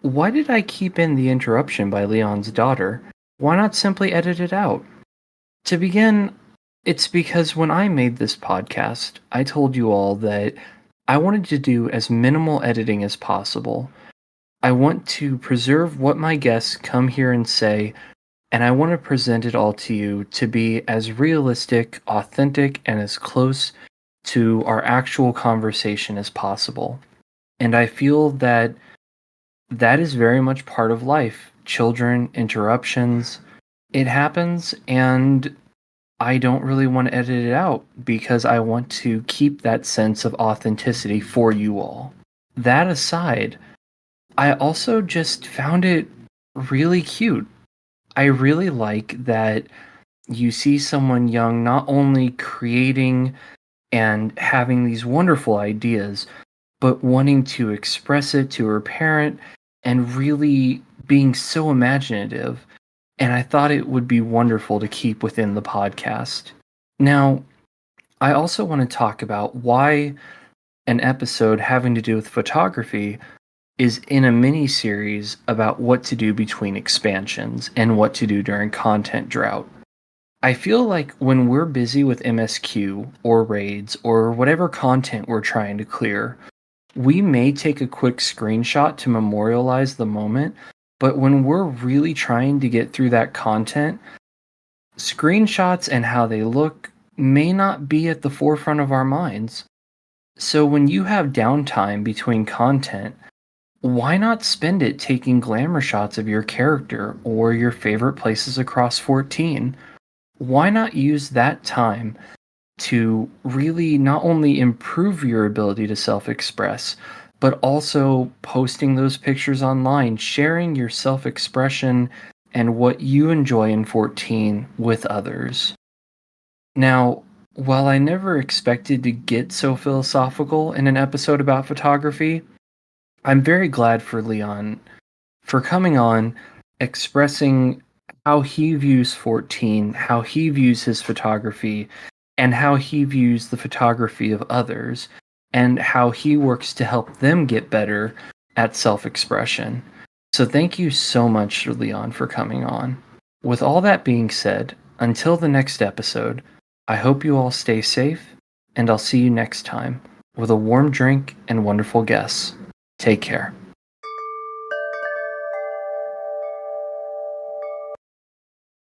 why did I keep in the interruption by Leon's daughter? Why not simply edit it out? To begin, it's because when I made this podcast, I told you all that I wanted to do as minimal editing as possible. I want to preserve what my guests come here and say, and I want to present it all to you to be as realistic, authentic, and as close to our actual conversation as possible. And I feel that that is very much part of life. Children, interruptions, it happens, and I don't really want to edit it out because I want to keep that sense of authenticity for you all. That aside, I also just found it really cute. I really like that you see someone young not only creating and having these wonderful ideas, but wanting to express it to her parent and really being so imaginative. And I thought it would be wonderful to keep within the podcast. Now, I also want to talk about why an episode having to do with photography is in a mini series about what to do between expansions and what to do during content drought. I feel like when we're busy with MSQ or raids or whatever content we're trying to clear, we may take a quick screenshot to memorialize the moment, but when we're really trying to get through that content, screenshots and how they look may not be at the forefront of our minds. So when you have downtime between content, why not spend it taking glamour shots of your character or your favorite places across 14? Why not use that time to really not only improve your ability to self-express, but also posting those pictures online, sharing your self-expression and what you enjoy in 14 with others? Now, while I never expected to get so philosophical in an episode about photography, I'm very glad for Leon for coming on, expressing how he views 14, how he views his photography, and how he views the photography of others, and how he works to help them get better at self-expression. So thank you so much, Leon, for coming on. With all that being said, until the next episode, I hope you all stay safe, and I'll see you next time with a warm drink and wonderful guests. Take care.